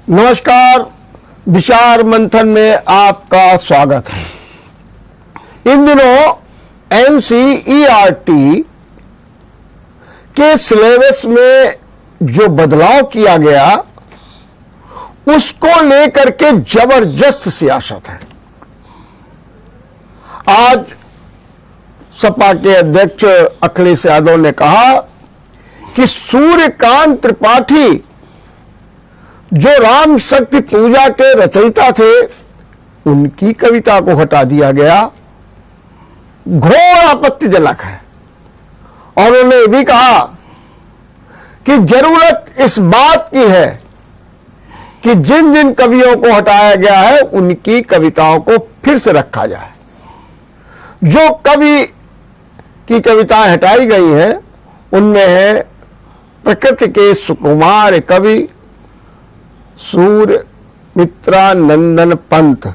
नमस्कार, विचार मंथन में आपका स्वागत है। इन दिनों एनसीईआरटी के सिलेबस में जो बदलाव किया गया उसको लेकर के जबरदस्त सियासत है। आज सपा के अध्यक्ष अखिलेश यादव ने कहा कि सूर्यकांत त्रिपाठी जो राम शक्ति पूजा के रचयिता थे उनकी कविता को हटा दिया गया, घोर आपत्तिजनक है। और उन्होंने ये भी कहा कि जरूरत इस बात की है कि जिन जिन कवियों को हटाया गया है उनकी कविताओं को फिर से रखा जाए। जो कवि की कविताएं हटाई गई हैं उनमें है प्रकृति के सुकुमार कवि सूर्य मित्रानंदन पंत,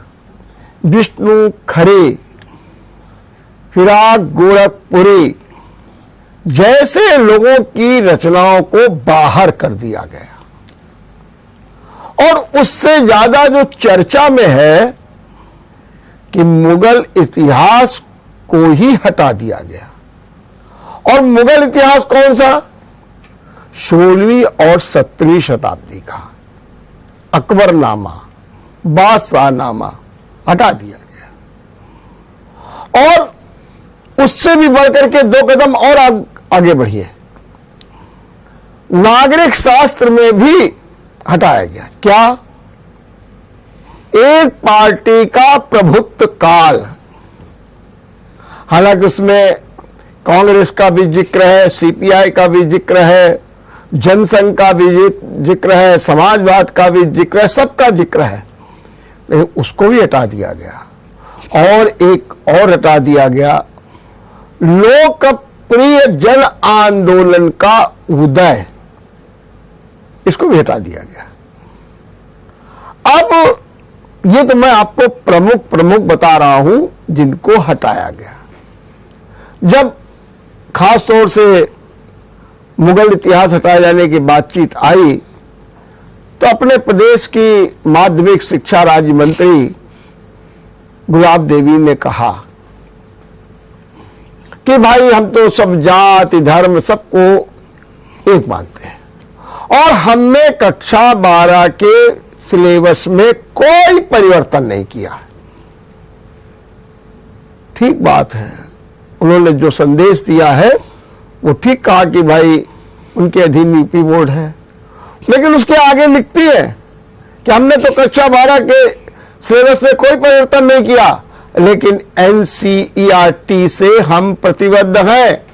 विष्णु खरे, फिराक गोरखपुरी जैसे लोगों की रचनाओं को बाहर कर दिया गया। और उससे ज्यादा जो चर्चा में है कि मुगल इतिहास को ही हटा दिया गया। और मुगल इतिहास कौन सा? 16वीं और 17वीं शताब्दी का अकबरनामा, बादशाहनामा हटा दिया गया। और उससे भी बढ़कर के 2 कदम और आगे बढ़िए, नागरिक शास्त्र में भी हटाया गया। क्या? एक पार्टी का प्रभुत्व काल। हालांकि उसमें कांग्रेस का भी जिक्र है, सीपीआई का भी जिक्र है, जनसंघ का भी जिक्र है, समाजवाद का भी जिक्र है, सबका जिक्र है, लेकिन उसको भी हटा दिया गया। और एक और हटा दिया गया, लोकप्रिय जन आंदोलन का उदय, इसको भी हटा दिया गया। अब ये तो मैं आपको प्रमुख बता रहा हूं जिनको हटाया गया। जब खास तौर से मुगल इतिहास हटाए जाने की बातचीत आई तो अपने प्रदेश की माध्यमिक शिक्षा राज्य मंत्री गुलाब देवी ने कहा कि भाई हम तो सब जाति धर्म सबको एक मानते हैं और हमने कक्षा 12 के सिलेबस में कोई परिवर्तन नहीं किया। ठीक बात है, उन्होंने जो संदेश दिया है वो ठीक कहा कि भाई उनके अधीन यूपी बोर्ड है, लेकिन उसके आगे लिखती है कि हमने तो कक्षा 12 के सिलेबस में कोई परिवर्तन नहीं किया, लेकिन एनसीईआरटी से हम प्रतिबद्ध हैं।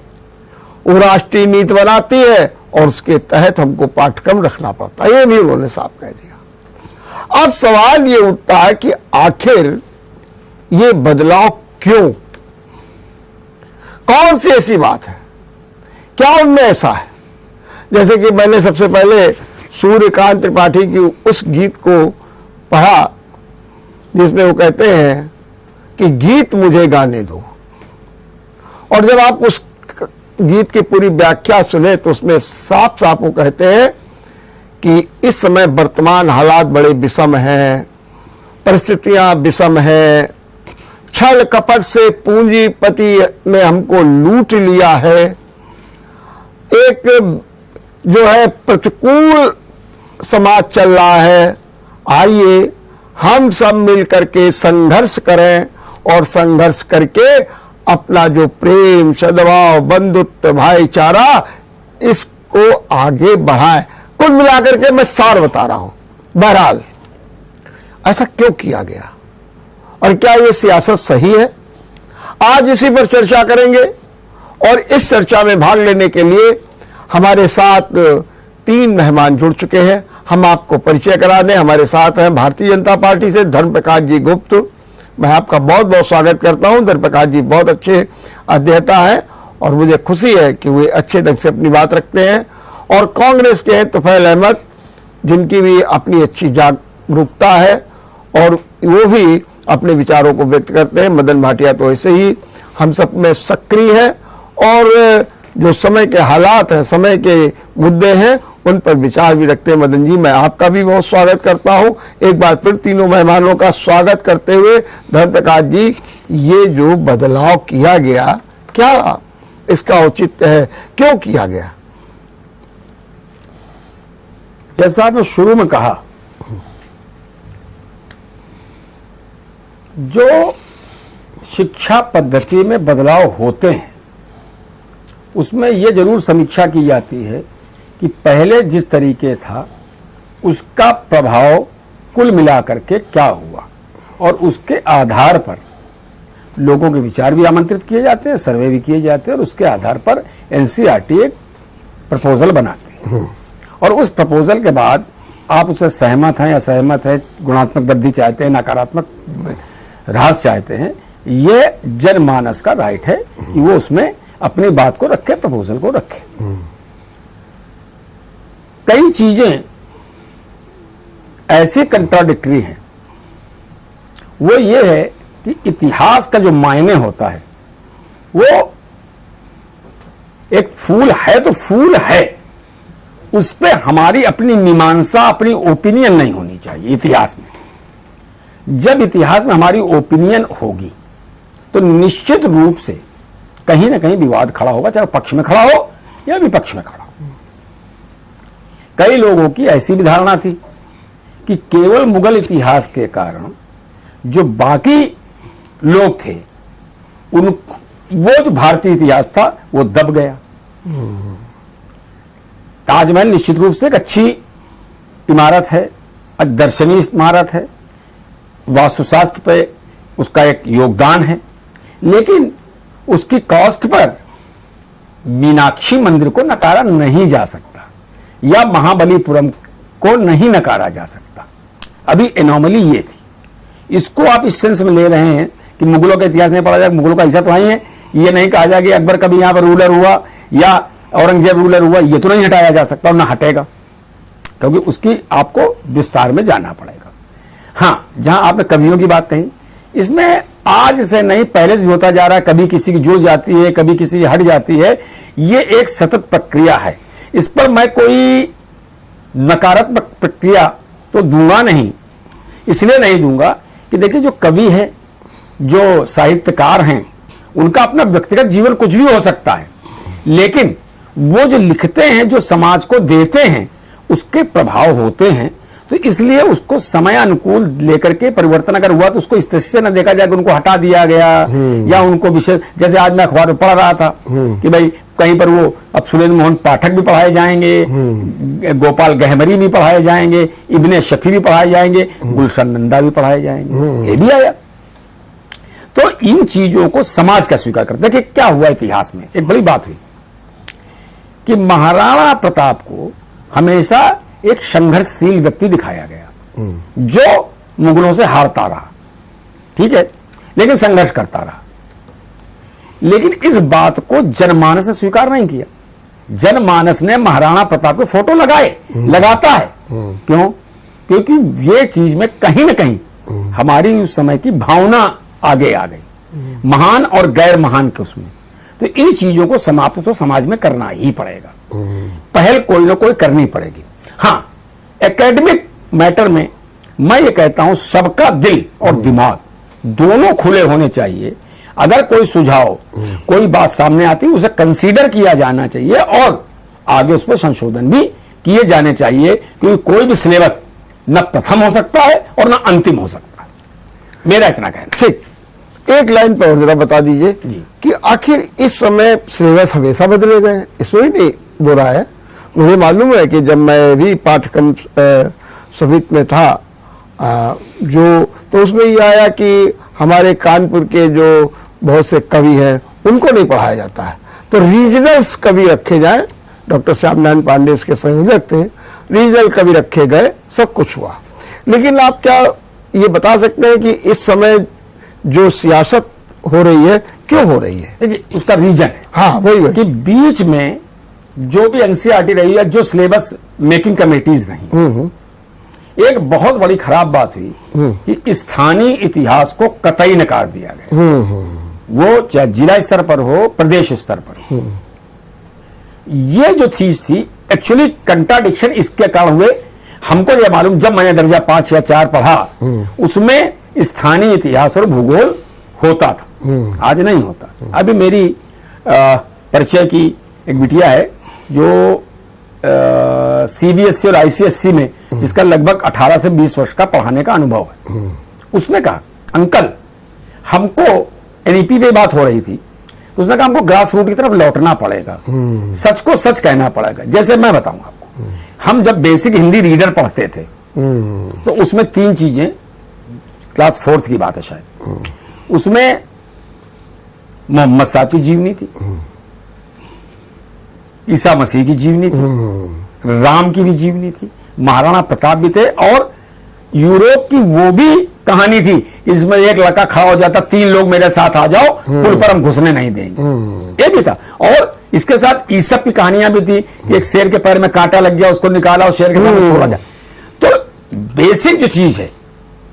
वो राष्ट्रीय नीति बनाती है और उसके तहत हमको पाठ्यक्रम रखना पड़ता है। ये भी उन्होंने साफ कह दिया। अब सवाल ये उठता है कि आखिर ये बदलाव क्यों? कौन सी ऐसी बात है? क्या उनमें ऐसा है? जैसे कि मैंने सबसे पहले सूर्यकांत त्रिपाठी की उस गीत को पढ़ा जिसमें वो कहते हैं कि गीत मुझे गाने दो। और जब आप उस गीत की पूरी व्याख्या सुने तो उसमें साफ साफ वो कहते हैं कि इस समय वर्तमान हालात बड़े विषम हैं, परिस्थितियां विषम हैं, छल कपट से पूंजीपति ने हमको लूट लिया है, एक जो है प्रतिकूल समाज चल रहा है। आइए हम सब मिलकर के संघर्ष करें और संघर्ष करके अपना जो प्रेम, सद्भाव, बंधुत्व, भाईचारा इसको आगे बढ़ाएं। कुल मिलाकर के मैं सार बता रहा हूं। बहरहाल ऐसा क्यों किया गया और क्या ये सियासत सही है? आज इसी पर चर्चा करेंगे। और इस चर्चा में भाग लेने के लिए हमारे साथ 3 मेहमान जुड़ चुके हैं। हम आपको परिचय करा दें। हमारे साथ हैं भारतीय जनता पार्टी से धर्म प्रकाश जी गुप्त। मैं आपका बहुत बहुत स्वागत करता हूं। धर्म प्रकाश जी बहुत अच्छे अध्येता हैं और मुझे खुशी है कि वे अच्छे ढंग से अपनी बात रखते हैं। और कांग्रेस के हैं तुफैल अहमद, जिनकी भी अपनी अच्छी जागरूकता है और वो भी अपने विचारों को व्यक्त करते हैं। मदन भाटिया तो ऐसे ही हम सब में सक्रिय है और जो समय के हालात हैं, समय के मुद्दे हैं, उन पर विचार भी रखते हैं। मदन जी, मैं आपका भी बहुत स्वागत करता हूं। एक बार फिर तीनों मेहमानों का स्वागत करते हुए धर्म प्रकाश जी, ये जो बदलाव किया गया, क्या इसका औचित्य है, क्यों किया गया? जैसा आपने शुरू में कहा, जो शिक्षा पद्धति में बदलाव होते हैं उसमें यह जरूर समीक्षा की जाती है कि पहले जिस तरीके था उसका प्रभाव कुल मिलाकर के क्या हुआ, और उसके आधार पर लोगों के विचार भी आमंत्रित किए जाते हैं, सर्वे भी किए जाते हैं, और उसके आधार पर एनसीईआरटी एक प्रपोजल बनाती है। और उस प्रपोजल के बाद आप उससे सहमत हैं, असहमत हैं, गुणात्मक वृद्धि चाहते हैं, नकारात्मक ह्रास चाहते हैं, ये जनमानस का राइट है कि वो उसमें अपनी बात को रखे, प्रपोजल को रखे। कई चीजें ऐसी कंट्राडिक्टरी हैं, वो ये है कि इतिहास का जो मायने होता है वो एक फूल है तो फूल है, उस पे हमारी अपनी मीमांसा, अपनी ओपिनियन नहीं होनी चाहिए इतिहास में। जब इतिहास में हमारी ओपिनियन होगी तो निश्चित रूप से कहीं ना कहीं विवाद खड़ा होगा, चाहे पक्ष में खड़ा हो या विपक्ष में खड़ा हो। कई लोगों की ऐसी भी धारणा थी कि केवल मुगल इतिहास के कारण जो बाकी लोग थे वो जो भारतीय इतिहास था वो दब गया। ताजमहल निश्चित रूप से एक अच्छी इमारत है, दर्शनीय इमारत है, वास्तुशास्त्र पे उसका एक योगदान है, लेकिन उसकी कॉस्ट पर मीनाक्षी मंदिर को नकारा नहीं जा सकता या महाबलीपुरम को नहीं नकारा जा सकता। अभी एनोमली ये थी। इसको आप इस सेंस में ले रहे हैं कि मुगलों का इतिहास नहीं पढ़ा जाए, मुगलों का ऐसा तो नहीं है, ये नहीं कहा जाए कि अकबर कभी यहां पर रूलर हुआ या औरंगजेब रूलर हुआ, ये तो नहीं हटाया जा सकता और ना हटेगा, क्योंकि उसकी आपको विस्तार में जाना पड़ेगा। हाँ, जहां आपने कवियों की बात कही, इसमें आज से नहीं पहले से भी होता जा रहा है, कभी किसी की जुड़ जाती है, कभी किसी की हट जाती है, ये एक सतत प्रक्रिया है। इस पर मैं कोई नकारात्मक प्रक्रिया तो दूंगा नहीं, इसलिए नहीं दूंगा कि देखिए जो कवि है, जो साहित्यकार हैं, उनका अपना व्यक्तिगत जीवन कुछ भी हो सकता है, लेकिन वो जो लिखते हैं, जो समाज को देते हैं, उसके प्रभाव होते हैं। तो इसलिए उसको समय अनुकूल लेकर के परिवर्तन अगर हुआ तो उसको इस तरह से न देखा जाए कि उनको हटा दिया गया या उनको विशेष, जैसे आज मैं अखबार में पढ़ रहा था कि भाई कहीं पर वो अब सुरेंद्र मोहन पाठक भी पढ़ाए जाएंगे, गोपाल गहमरी भी पढ़ाए जाएंगे, इब्ने शफी भी पढ़ाए जाएंगे, गुलशन नंदा भी पढ़ाए जाएंगे, ये भी आया। तो इन चीजों को समाज का स्वीकार करते। देखिए क्या हुआ इतिहास में, एक बड़ी बात हुई कि महाराणा प्रताप को हमेशा एक संघर्षशील व्यक्ति दिखाया गया जो मुगलों से हारता रहा, ठीक है, लेकिन संघर्ष करता रहा। लेकिन इस बात को जनमानस ने स्वीकार नहीं किया। जनमानस ने महाराणा प्रताप के फोटो लगाए, लगाता है। क्यों? क्योंकि ये चीज में कहीं ना कहीं हमारी उस समय की भावना आगे आ गई, महान और गैर महान के उसमें। तो इन चीजों को समाप्त तो समाज में करना ही पड़ेगा, पहल कोई ना कोई करनी पड़ेगी। हाँ, एकेडमिक मैटर में मैं ये कहता हूं सबका दिल और दिमाग दोनों खुले होने चाहिए। अगर कोई सुझाव, कोई बात सामने आती है, उसे कंसीडर किया जाना चाहिए और आगे उस पर संशोधन भी किए जाने चाहिए, क्योंकि कोई भी सिलेबस न प्रथम हो सकता है और न अंतिम हो सकता है। मेरा इतना कहना। ठीक, एक लाइन पर और जरा बता दीजिए कि आखिर इस समय सिलेबस हमेशा बदले गए, इसमें नहीं बुरा है। मुझे मालूम है कि जब मैं भी पाठ्यक्रम समिति में था तो उसमें ये आया कि हमारे कानपुर के जो बहुत से कवि हैं उनको नहीं पढ़ाया जाता है, तो रीजनल्स कवि रखे जाएं। डॉक्टर श्याम नारायण पांडे इसके संयोजक थे, रीजनल कवि रखे गए, सब कुछ हुआ। लेकिन आप क्या ये बता सकते हैं कि इस समय जो सियासत हो रही है क्यों हो रही है? देखिए उसका रीजन है, हाँ वही कि बीच में जो भी एनसीईआरटी रही है, जो सिलेबस मेकिंग कमेटीज रही, एक बहुत बड़ी खराब बात हुई कि स्थानीय इतिहास को कतई नकार दिया गया, वो चाहे जिला स्तर पर हो, प्रदेश स्तर पर हो। ये जो चीज थी एक्चुअली कंट्राडिक्शन इसके कारण हुए, हमको यह मालूम, जब मैंने दर्जा 5 या 4 पढ़ा उसमें स्थानीय इतिहास और भूगोल होता था, आज नहीं होता। अभी मेरी परिचय की एक बिटिया है जो सीबीएसई और आईसीएसई में, जिसका लगभग 18 से 20 वर्ष का पढ़ाने का अनुभव है। उसने कहा अंकल हमको एनईपी पे बात हो रही थी, उसने कहा हमको ग्रास रूट की तरफ लौटना पड़ेगा, सच को सच कहना पड़ेगा। जैसे मैं बताऊं आपको, हम जब बेसिक हिंदी रीडर पढ़ते थे तो उसमें 3 चीजें, क्लास 4th की बात है शायद, उसमें मोहम्मद साहब की जीवनी थी, ईसा मसीह की जीवनी थी, राम की भी जीवनी थी, महाराणा प्रताप भी थे, और यूरोप की वो भी कहानी थी, इसमें एक लड़का खड़ा हो जाता, 3 लोग मेरे साथ आ जाओ, पुल पर हम घुसने नहीं देंगे, ये भी था। और इसके साथ ईसप की कहानियां भी थी कि एक शेर के पैर में कांटा लग गया, उसको निकाला और शेर के सामने छोड़ा गया। तो बेसिक जो चीज है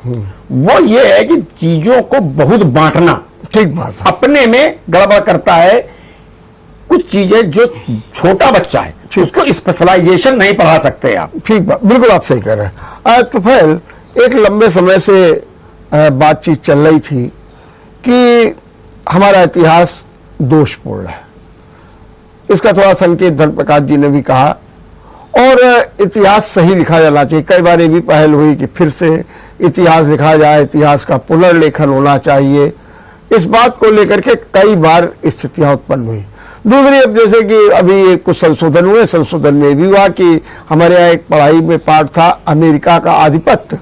वो ये है कि चीजों को बहुत बांटना ठीक बात है। अपने में गड़बड़ करता है। कुछ चीजें जो छोटा बच्चा है उसको स्पेशलाइजेशन नहीं पढ़ा सकते आप। ठीक बात, बिल्कुल आप सही कह रहे हैं। तो फिर एक लंबे समय से बातचीत चल रही थी कि हमारा इतिहास दोषपूर्ण है, इसका थोड़ा संकेत धर्मप्रकाश जी ने भी कहा, और इतिहास सही लिखा जाना चाहिए। कई बार ये भी पहल हुई कि फिर से इतिहास लिखा जाए, इतिहास का पुनर्लेखन होना चाहिए। इस बात को लेकर के कई बार स्थितियां उत्पन्न हुई। दूसरी, अब जैसे कि अभी कुछ संशोधन हुए, संशोधन में भी हुआ कि हमारे यहाँ एक पढ़ाई में पाठ था अमेरिका का आधिपत्य,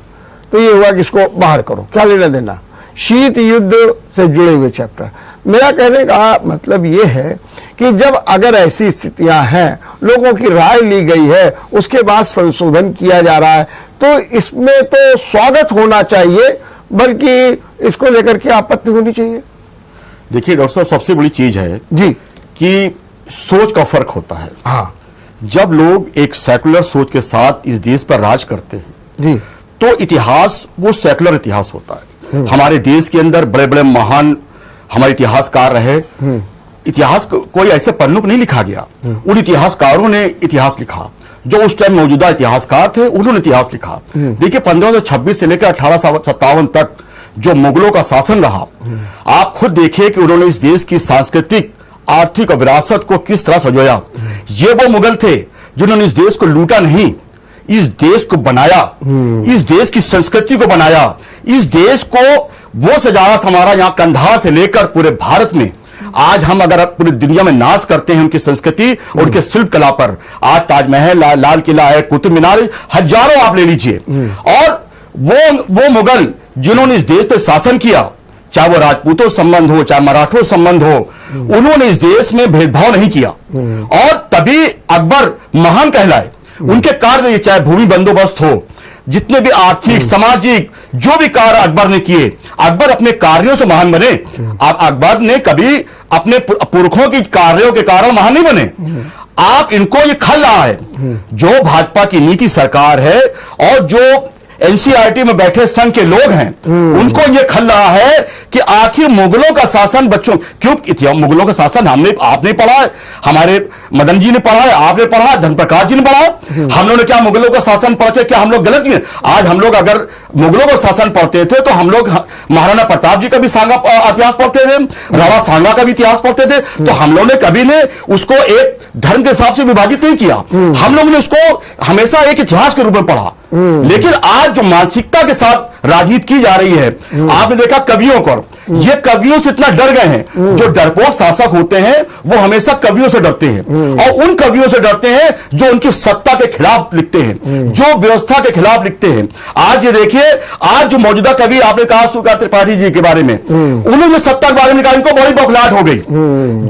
तो ये हुआ कि इसको बाहर करो, क्या लेना देना, शीत युद्ध से जुड़े हुए चैप्टर। मेरा कहने का मतलब ये है कि जब अगर ऐसी स्थितियां हैं, लोगों की राय ली गई है, उसके बाद संशोधन किया जा रहा है, तो इसमें तो स्वागत होना चाहिए, बल्कि इसको लेकर के आपत्ति होनी चाहिए। देखिए डॉक्टर साहब, सबसे बड़ी चीज है जी कि सोच का फर्क होता है। हाँ जब लोग एक सेकुलर सोच के साथ इस देश पर राज करते हैं जी, तो इतिहास वो सेकुलर इतिहास होता है। हमारे देश के अंदर बड़े बड़े महान हमारे इतिहासकार रहे। इतिहास कोई ऐसे पन्नों पर नहीं लिखा गया, उन इतिहासकारों ने इतिहास लिखा। जो उस टाइम मौजूदा इतिहासकार थे उन्होंने इतिहास लिखा। देखिए 1526 से लेकर 1857 तक जो मुगलों का शासन रहा, आप खुद देखिए कि उन्होंने इस देश की सांस्कृतिक आर्थिक विरासत को किस तरह सजोया। ये वो मुगल थे जिन्होंने इस देश को लूटा नहीं, इस देश को बनाया, इस देश की संस्कृति को बनाया, इस देश को वो सजाया संवारा। यहाँ कंधार से लेकर पूरे भारत में आज हम अगर पूरी दुनिया में नाश करते हैं उनकी संस्कृति और उनके शिल्प कला पर, आज ताजमहल, लाल किला है, कुतुब मीनार, हजारों आप ले लीजिए। और वो मुगल जिन्होंने इस देश पर शासन किया, चाहे वो राजपूतों संबंध हो, चाहे मराठों संबंध हो, उन्होंने इस देश में भेदभाव नहीं किया, और तभी अकबर महान कहलाए। उनके कार्य, चाहे भूमि बंदोबस्त हो, जितने भी आर्थिक सामाजिक जो भी कार्य अकबर ने किए, अकबर अपने कार्यों से महान बने। अकबर ने कभी अपने पुरखों के कार्यों के कारण महान नहीं बने। आप इनको ये खल रहा है जो भाजपा की नीति सरकार है और जो एनसीईआरटी में बैठे संघ के लोग हैं, उनको यह खल रहा है कि आखिर मुगलों का शासन बच्चों क्यों, मुगलों का शासन आपने पढ़ा है, हमारे मदन जी ने पढ़ा है, आपने पढ़ा, धनप्रकाश जी ने पढ़ा। हम लोगों ने क्या मुगलों का शासन पढ़ते, क्या हम लोग गलत हैं? आज हम लोग अगर मुगलों का शासन पढ़ते थे तो हम लोग महाराणा प्रताप जी का भी इतिहास पढ़ते थे, राणा सांगा का भी इतिहास पढ़ते थे। तो हम लोगों ने कभी ने उसको एक धर्म के हिसाब से विभाजित नहीं किया, हम लोगों ने उसको हमेशा एक इतिहास के रूप में पढ़ा। लेकिन आज जो मानसिकता के साथ राजनीति की जा रही है, आपने देखा कवियों को, ये कवियों से इतना डर गए हैं। जो डरपोक शासक होते हैं वो हमेशा कवियों से डरते हैं, और उन कवियों से डरते हैं जो उनकी सत्ता के खिलाफ लिखते हैं, जो व्यवस्था के खिलाफ लिखते हैं। आज ये देखिए, आज जो मौजूदा कवि आपने कहा सुका त्रिपाठी जी के बारे में, उन्होंने सत्ता के बारे में कहा, इनको बड़ी बौखलाहट हो गई।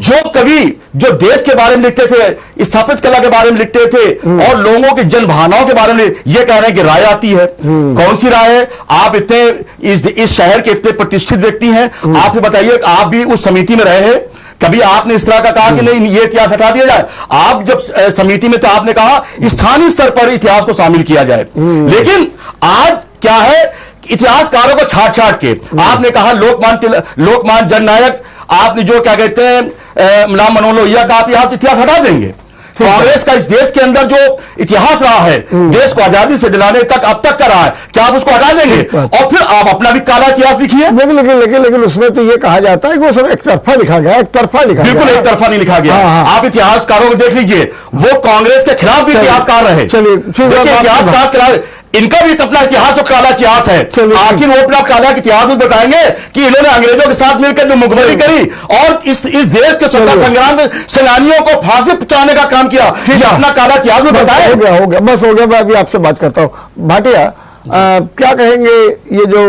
जो कवि जो देश के बारे में लिखते थे, स्थापित कला के बारे में लिखते थे, और लोगों की जन भावनाओं के बारे में ये कह रहे हैं कि राय आती है। कौन सी राय है? आप इतने इस शहर के इतने प्रतिष्ठित व्यक्ति हैं, आप बताइए, आप भी उस समिति में रहे हैं, कभी आपने इस तरह का कहा कि नहीं ये इतिहास हटा दिया जाए? आप जब समिति में, तो आपने कहा स्थानीय स्तर पर इतिहास को शामिल किया जाए। लेकिन आज क्या है, इतिहासकारों को छाट छाट के आपने कहा लोकमान्य जननायक, आपने जो क्या कहते हैं राम मनोहर लोहिया का इतिहास हटा देंगे। कांग्रेस का इस देश के अंदर जो इतिहास रहा है, देश को आजादी से दिलाने तक अब तक का रहा है, क्या आप उसको हटा देंगे और फिर आप अपना भी काला इतिहास लिखिए? लेकिन उसमें तो ये कहा जाता है कि वो सब एक तरफा लिखा गया, एक तरफा लिखा गया। बिल्कुल एक तरफा नहीं लिखा गया। हाँ। आप इतिहासकारों को देख लीजिए, वो कांग्रेस के खिलाफ भी इतिहासकार रहे। चलिए, देखिए इतिहासकार खिलाफ, इनका भी अपना इतिहास जो काला इतिहास है, आखिर वो अपना काला इतिहास भी बताएंगे कि इन्होंने अंग्रेजों के साथ मिलकर जो मुखबरी करी और इस देश के स्वतंत्रता संग्राम सेनानियों को फांसी पहुंचाने का काम किया, ये अपना काला इतिहास भी बताए। हो गया, बस हो गया। मैं अभी आपसे बात करता हूं। भाटिया, क्या कहेंगे, ये जो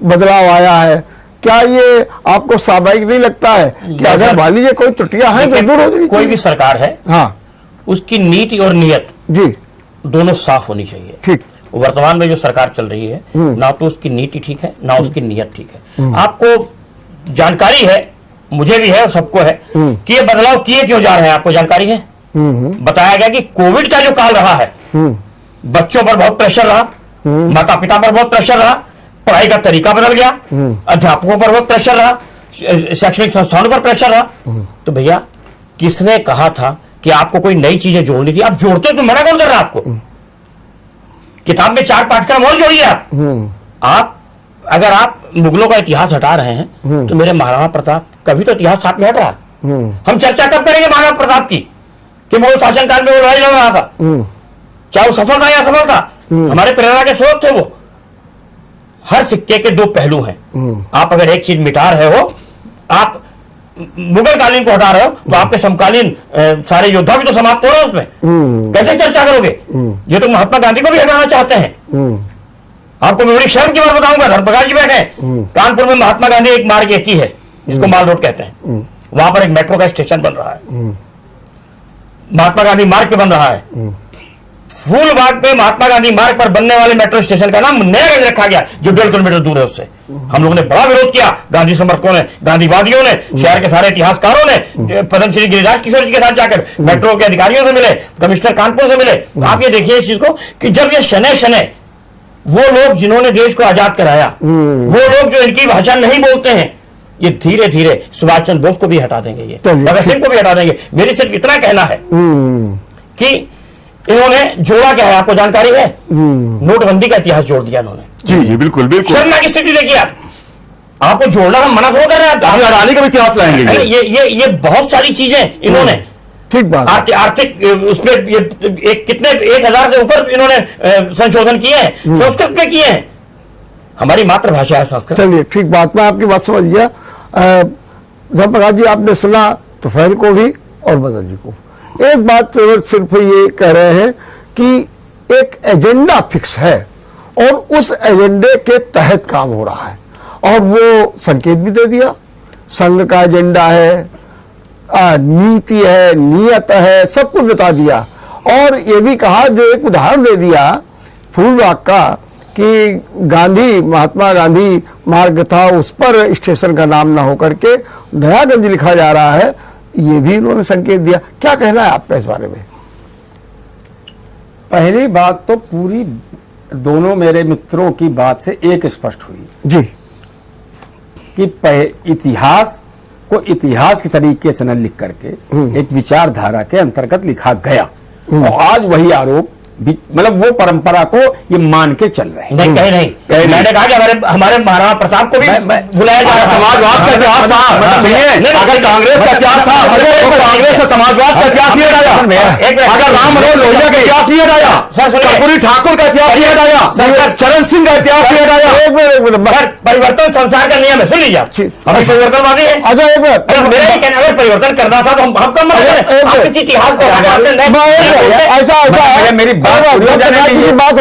बदलाव आया है, क्या ये आपको स्वाभाविक नहीं लगता है कि अगर मान लीजिए कोई त्रुटियां हैं तो दूर हो जाएगी? कोई भी सरकार है, हाँ, उसकी नीति और नियत जी, दोनों साफ होनी चाहिए। ठीक। वर्तमान में जो सरकार चल रही है, ना तो उसकी नीति ठीक है, ना उसकी नियत ठीक है। आपको जानकारी है, मुझे भी है और सबको है कि ये बदलाव किए क्यों जा रहे हैं। आपको जानकारी है? बताया गया कि कोविड का जो काल रहा है, बच्चों पर बहुत प्रेशर रहा, माता पिता पर बहुत प्रेशर रहा, पढ़ाई का तरीका बदल गया, अध्यापकों पर बहुत प्रेशर रहा, शैक्षणिक संस्थानों पर प्रेशर रहा। तो भैया, किसने कहा था कि आपको कोई नई चीजें जोड़नी थी? आप जोड़ते तो मना कौन कर रहा है आपको? किताब में 4 पाठ्यक्रम और जोड़िए आप। अगर आप मुगलों का इतिहास हटा रहे हैं तो मेरे महाराणा प्रताप कभी तो इतिहास साथ में हट रहा। हम चर्चा कब करेंगे महाराणा प्रताप की कि मुगल शासनकाल में वो लड़ाई लड़ रहा था, चाहे वो सफल था या असफल था, हमारे प्रेरणा के स्रोत थे वो। हर सिक्के के 2 पहलू हैं। आप अगर एक चीज मिटा रहे हो, आप मुगल कालीन को हटा रहे हो, तो आपके समकालीन सारे योद्धा भी तो समाप्त हो रहे हैं उसमें। कैसे चर्चा करोगे? ये तो महात्मा गांधी को भी हटाना चाहते हैं। आपको मैं बड़ी शर्म की बात बताऊंगा, धर्मप्रकाश जी बैठे हैं, कानपुर में महात्मा गांधी एक मार्ग एक ही है जिसको माल रोड कहते हैं, वहां पर एक मेट्रो का स्टेशन बन रहा है, महात्मा गांधी मार्ग पे बन रहा है। फूलबाग पे महात्मा गांधी मार्ग पर बनने वाले मेट्रो स्टेशन का नाम नयागंज रखा गया, जो 1.5 किलोमीटर दूर है उससे। हम लोगों ने बड़ा विरोध किया, गांधी समर्थकों ने, गांधीवादियों ने, शहर के सारे इतिहासकारों ने, पद्मश्री गिरिराज किशोर जी के साथ जाकर मेट्रो के अधिकारियों से मिले, कमिश्नर कानपुर से मिले। तो आप ये देखिए इस चीज को कि जब ये शनै शनै वो लोग जिन्होंने देश को आजाद कराया, वो लोग जो इनकी भाषा नहीं बोलते हैं, ये धीरे धीरे सुभाष चंद्र बोस को भी हटा देंगे, ये भगत सिंह को भी हटा देंगे। मेरी सिर्फ इतना कहना है कि इन्होंने जोड़ा क्या है, आपको जानकारी है? नोटबंदी का इतिहास जोड़ दिया इन्होंने। जी जी, बिल्कुल बिल्कुल। शर्मा की स्थिति देखिए आप। आपको जोड़ना हम मना थोड़ा कर रहे हैं, आप हटाने का भी इतिहास लाएंगे। ये बहुत सारी चीजें इन्होंने, ठीक बात, आर्थिक उसमें ये कितने 1000 से ऊपर इन्होंने संशोधन किए हैं, संस्कृत पे किए हैं। हमारी मातृभाषा है संस्कृत। चलिए, ठीक बात, मैं आपकी बात समझ गया। धर्मप्रकाश जी, आपने सुना तुफैल को भी और मदन जी को। एक बात सिर्फ ये कह रहे हैं कि एक एजेंडा फिक्स है और उस एजेंडे के तहत काम हो रहा है, और वो संकेत भी दे दिया। संघ का एजेंडा है, नीति है, नियत है, सब कुछ बता दिया। और ये भी कहा, जो एक उदाहरण दे दिया फूलबाग का, कि गांधी, महात्मा गांधी मार्ग था, उस पर स्टेशन का नाम ना होकर के नयागंज लिखा जा रहा है, ये भी इन्होंने संकेत दिया। क्या कहना है आपका इस बारे में? पहली बात तो पूरी दोनों मेरे मित्रों की बात से एक स्पष्ट हुई जी, कि इतिहास को इतिहास के तरीके से न लिख करके एक विचारधारा के अंतर्गत लिखा गया, और आज वही आरोप, मतलब वो परंपरा को ये मान के चल रहे हैं। नहीं, कहीं मैंने कहा कि हमारे महाराणा प्रताप को भी बुलाया जा रहा है। समाजवाद का इतिहास था, सुनिए, अगर कांग्रेस का इतिहास था, तो कांग्रेस से समाजवाद का इतिहास नहीं हटाया। अगर राम मनोहर लोहिया का इतिहास नहीं हटाया, कर्पूरी ठाकुर का इतिहास नहीं हटाया, चरण सिंह का इतिहास नहीं हटाया। एक मिनट, परिवर्तन संसार का नियम है, सुन लीजिए आप। हम परिवर्तनवादी हैं। अच्छा, एक मिनट, मेरा ये कहना, अगर परिवर्तन करना था तो हम कब मना करें? आप किसी इतिहास को ऐसा है, मेरी बात एक बार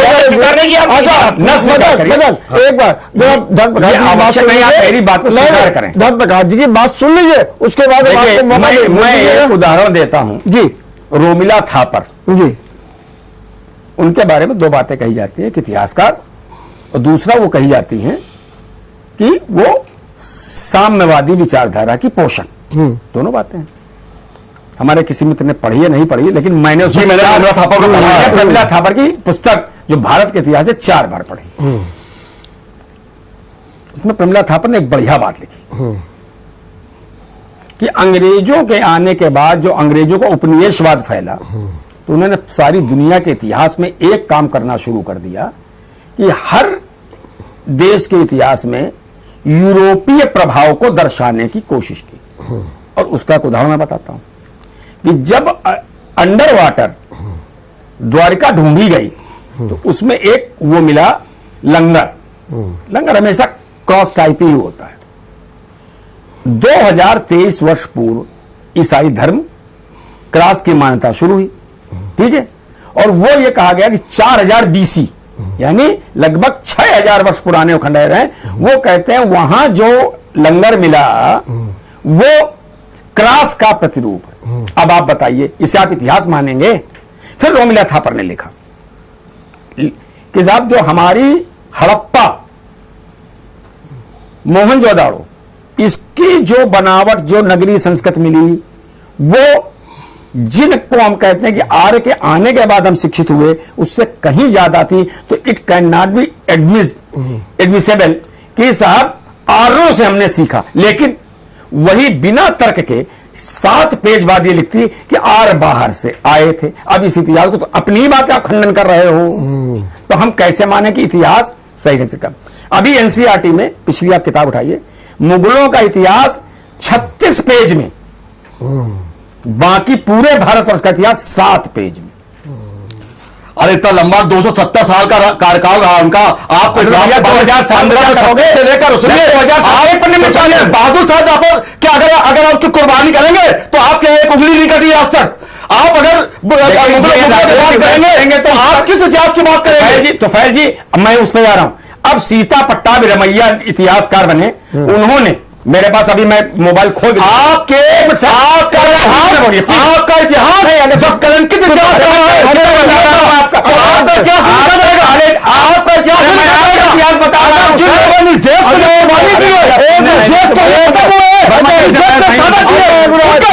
आवश्यक नहीं, आप मेरी बात को स्वीकार करें। धर्मप्रकाश जी की बात सुन लीजिए, उसके बाद मैं एक उदाहरण देता हूं जी। रोमिला थापर जी, उनके बारे में 2 बातें कही जाती है कि इतिहासकार, और दूसरा वो कही जाती है कि वो साम्यवादी विचारधारा की पोषण। दोनों बातें हैं। हमारे किसी मित्र ने पढ़ी है, नहीं पढ़ी है, लेकिन मैंने प्रमिला थापर की पुस्तक जो भारत के इतिहास से 4 बार पढ़ी। उसमें प्रमिला थापर ने एक बढ़िया बात लिखी कि अंग्रेजों के आने के बाद जो अंग्रेजों का उपनिवेशवाद फैला, तो उन्होंने सारी दुनिया के इतिहास में एक काम करना शुरू कर दिया कि हर देश के इतिहास में यूरोपीय प्रभाव को दर्शाने की कोशिश की। और उसका एक उदाहरण मैं बताता हूं कि जब अंडर वाटर द्वारिका ढूंढी गई तो उसमें एक वो मिला लंगर। लंगर हमेशा क्रॉस टाइप ही होता है। 2023 वर्ष पूर्व ईसाई धर्म क्रॉस की मान्यता शुरू हुई, ठीक है। और वो ये कहा गया कि 4000 BC यानी लगभग 6000 वर्ष पुराने खंडहर हैं, वो कहते हैं वहां जो लंगर मिला वो क्रॉस का प्रतिरूप है। अब आप बताइए, इसे आप इतिहास मानेंगे? फिर रोमिला थापर ने लिखा कि साहब जो हमारी हड़प्पा मोहनजोदाड़ो इसकी जो बनावट, जो नगरीय संस्कृति मिली, वो जिनको हम कहते हैं कि आर्य के आने के बाद हम शिक्षित हुए उससे कहीं ज्यादा थी। तो it can not be admissible कि साहब आर्यों से हमने सीखा। लेकिन वही बिना तर्क के 7 पेज बाद ये लिखती कि आर्य बाहर से आए थे। अब इस इतिहास को तो अपनी बात आप खंडन कर रहे हो, तो हम कैसे माने कि इतिहास सही ढंग से कर। अभी एनसीईआरटी में पिछली आप किताब उठाइए, मुगलों का इतिहास 36 पेज में, बाकी पूरे भारतवर्ष का इतिहास 7 पेज में। अरे इतना लंबा 270 साल का कार्यकाल रहा उनका। आपको 2015 से लेकर उसमें बहादुर साहब जाफर क्या अगर आप कुर्बानी करेंगे तो आपके एक उंगली नहीं कटी आज तक। आप अगर बात करेंगे तो आप किस इतिहास की बात करेंगे? तो फैल जी मैं उस पर जा रहा हूं। अब सीता पट्टाभिरमैया इतिहासकार बने, उन्होंने मेरे पास अभी मैं मोबाइल खोल आपका इतिहास है जब कलंकित इतिहास इतिहास बता रहा हूं। जिन लोगों ने इस देश को कुर्बानी की है, देश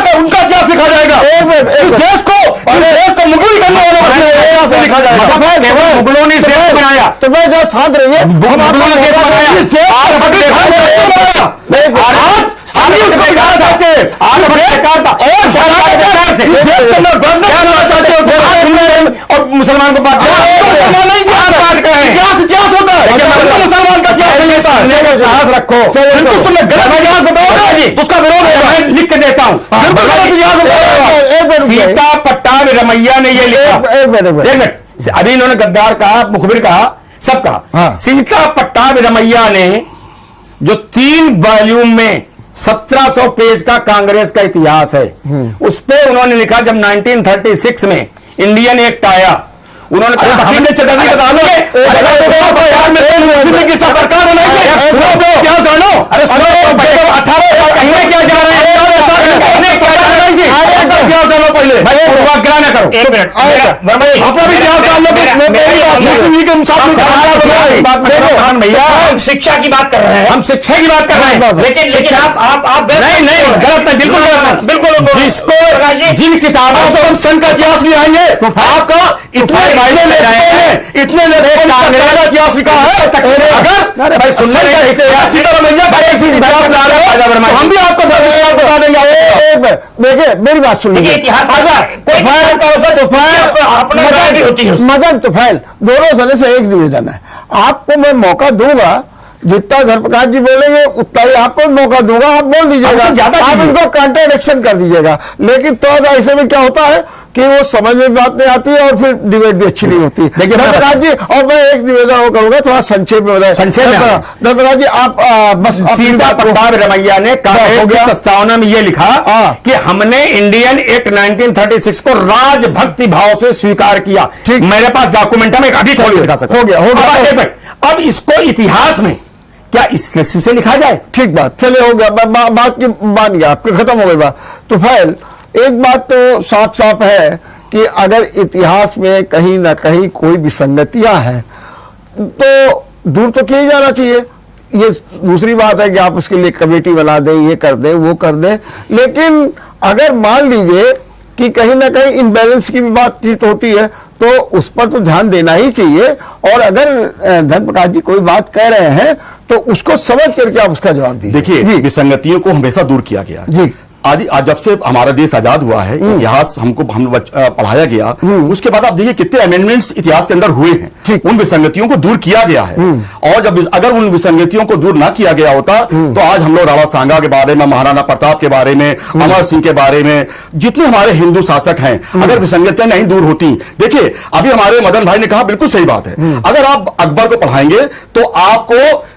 को उनका इतिहास लिखा जाएगा। इस देश को मुगल करने वालों का लिखा जाएगा। मुगलों ने इस देश को बनाया, तो मैं जरा शांत रहिए। मुगलों ने देश को और मुसलमान को बात इतिहास होता है मुसलमान का साहस रखो। इतिहास बताओ उसका विरोध है, मैं लिख के देता हूं। सीता पट्टाभिरमैया ने ये लिखा, एक मिनट, अभी इन्होंने गद्दार कहा, मुखबिर कहा, सब कहा। सीता पट्टाभिरमैया ने जो 3 वॉल्यूम में 1700 पेज का कांग्रेस का इतिहास है, उस पे उन्होंने लिखा जब 1936 में इंडियन एक्ट आया, उन्होंने कहा सरकार बनाएंगे। क्या जानो? अरे 18 कहीं क्या जा रहे हैं? क्या जानो पहले पूर्वाग्रह न करो। एक मिनट अपना भी इतिहास जान लो। भैया हम शिक्षा की बात कर रहे हैं, हम शिक्षा की बात कर रहे हैं, लेकिन आप नहीं गलत नहीं, बिल्कुल गलत नहीं। बिल्कुल जिसको जिन किताबों से हम सन का इतिहास ले आएंगे तो आपका इतने इतने इतिहास लिखा है। अगर भाई सुनने हम भी आपको बता देंगे। देखिए मेरी बात सुन लीजिए। इतिहास मदन तुफैल दोनों सने से एक निवेदन है, आपको मैं मौका दूंगा, जितना धर्मप्रकाश जी बोलेंगे उतना ही आपको मौका दूंगा, आप बोल दीजिएगा, आप इनको कॉन्ट्रडिक्शन कर दीजिएगा। लेकिन तो ऐसे में क्या होता है कि वो समझ में बात नहीं आती है और फिर डिबेट भी अच्छी नहीं होती। देखिए धर्मप्रकाश जी, और मैं एक निवेदन वो करूंगा, थोड़ा संक्षेप में बताएं। संक्षेप में धर्मप्रकाश जी आप बस सीता पट्टाभिरमैया ने कांग्रेस की प्रस्तावना में यह लिखा कि हमने इंडियन एक्ट 1936 को राजभक्ति भाव से स्वीकार किया। मेरे पास डॉक्यूमेंट है, मैं अभी थोड़ी दिखा सकता। हो गया। अब इसको इतिहास में क्या इस दृष्टि से लिखा जाए? ठीक बात, चले हो गया, बात की मान गया, आपके खत्म हो गई बात। तो फैल एक बात तो साफ साफ है कि अगर इतिहास में कहीं ना कहीं कोई विसंगतियां हैं तो दूर तो किया जाना चाहिए। ये दूसरी बात है कि आप उसके लिए कमेटी बना दें, ये कर दें, वो कर दें, लेकिन अगर मान लीजिए कि कहीं ना कहीं इनबैलेंस की भी बातचीत होती है तो उस पर तो ध्यान देना ही चाहिए। और अगर धर्मप्रकाश जी कोई बात कह रहे हैं तो उसको समझ करके आप उसका जवाब दीजिए। देखिए विसंगतियों को हमेशा दूर किया गया जी। आज जब से हमारा देश आजाद हुआ है, इतिहास हमको पढ़ाया गया, उसके बाद आप देखिए कितने अमेंडमेंट्स इतिहास के अंदर हुए हैं, उन विसंगतियों को दूर किया गया है। और जब अगर उन विसंगतियों को दूर ना किया गया होता तो आज हम लोग राणा सांगा के बारे में, महाराणा प्रताप के बारे में, अमर सिंह के बारे में, जितने हमारे हिंदू शासक हैं, अगर विसंगतियां नहीं दूर होती। देखिए अभी हमारे मदन भाई ने कहा, बिल्कुल सही बात है, अगर आप अकबर को पढ़ाएंगे तो आपको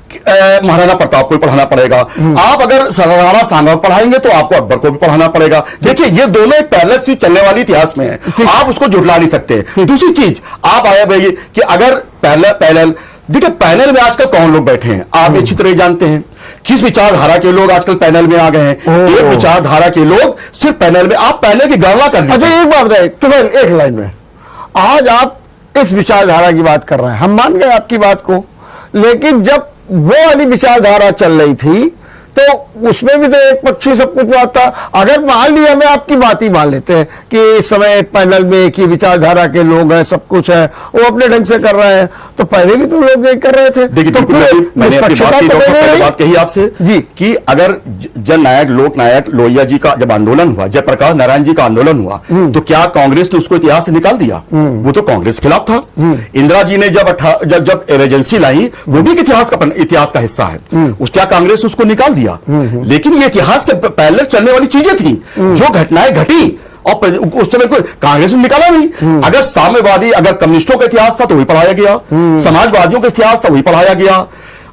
महाराणा प्रताप को भी पढ़ाना पड़ेगा, आप अगर राणा सांगा को पढ़ाएंगे तो आपको अकबर को भी पढ़ाना पड़ेगा। देखिए ये दोनों एक पैरेलल चीज चलने वाली इतिहास में है, आप उसको जुटला नहीं सकते। दूसरी चीज आप आया भाई कि अगर पैरेलल देखिए, पैनल में आजकल कौन लोग बैठे हैं आप अच्छी तरह जानते हैं, किस विचारधारा के लोग आजकल पैनल में आ गए हैं। एक विचारधारा के लोग सिर्फ पैनल में, आप पैनल की गणना कर लीजिए। अच्छा एक बात बताइए केवल एक लाइन में, आज आप इस विचारधारा की बात कर रहे हैं, हम मान गए आपकी बात को, लेकिन जब वो वाली विचारधारा चल रही थी तो उसमें भी तो एक पक्षी सब कुछ बात था। अगर मान लिया, हमें आपकी बात ही मान लेते हैं कि इस समय पैनल में एक ही विचारधारा के लोग हैं, सब कुछ है, वो अपने ढंग से कर रहे हैं, तो पहले भी तो लोग ये कर रहे थे। देखिए तो मैंने अपनी बात कही आपसे जी कि अगर जननायक लोक नायक लोहिया जी का जब आंदोलन हुआ, जयप्रकाश नारायण जी का आंदोलन हुआ, तो क्या कांग्रेस ने उसको इतिहास से निकाल दिया? वो तो कांग्रेस के खिलाफ था। इंदिरा जी ने जब एमरजेंसी लाई, वो भी इतिहास का हिस्सा है, क्या कांग्रेस उसको निकाल दिया? लेकिन ये इतिहास के पहले चलने वाली चीजें थी, जो घटनाएं घटी और उस समय कोई कांग्रेस ने निकाला नहीं। अगर साम्यवादी, अगर कम्युनिस्टों का इतिहास था तो वही पढ़ाया गया, समाजवादियों का इतिहास था वही पढ़ाया गया,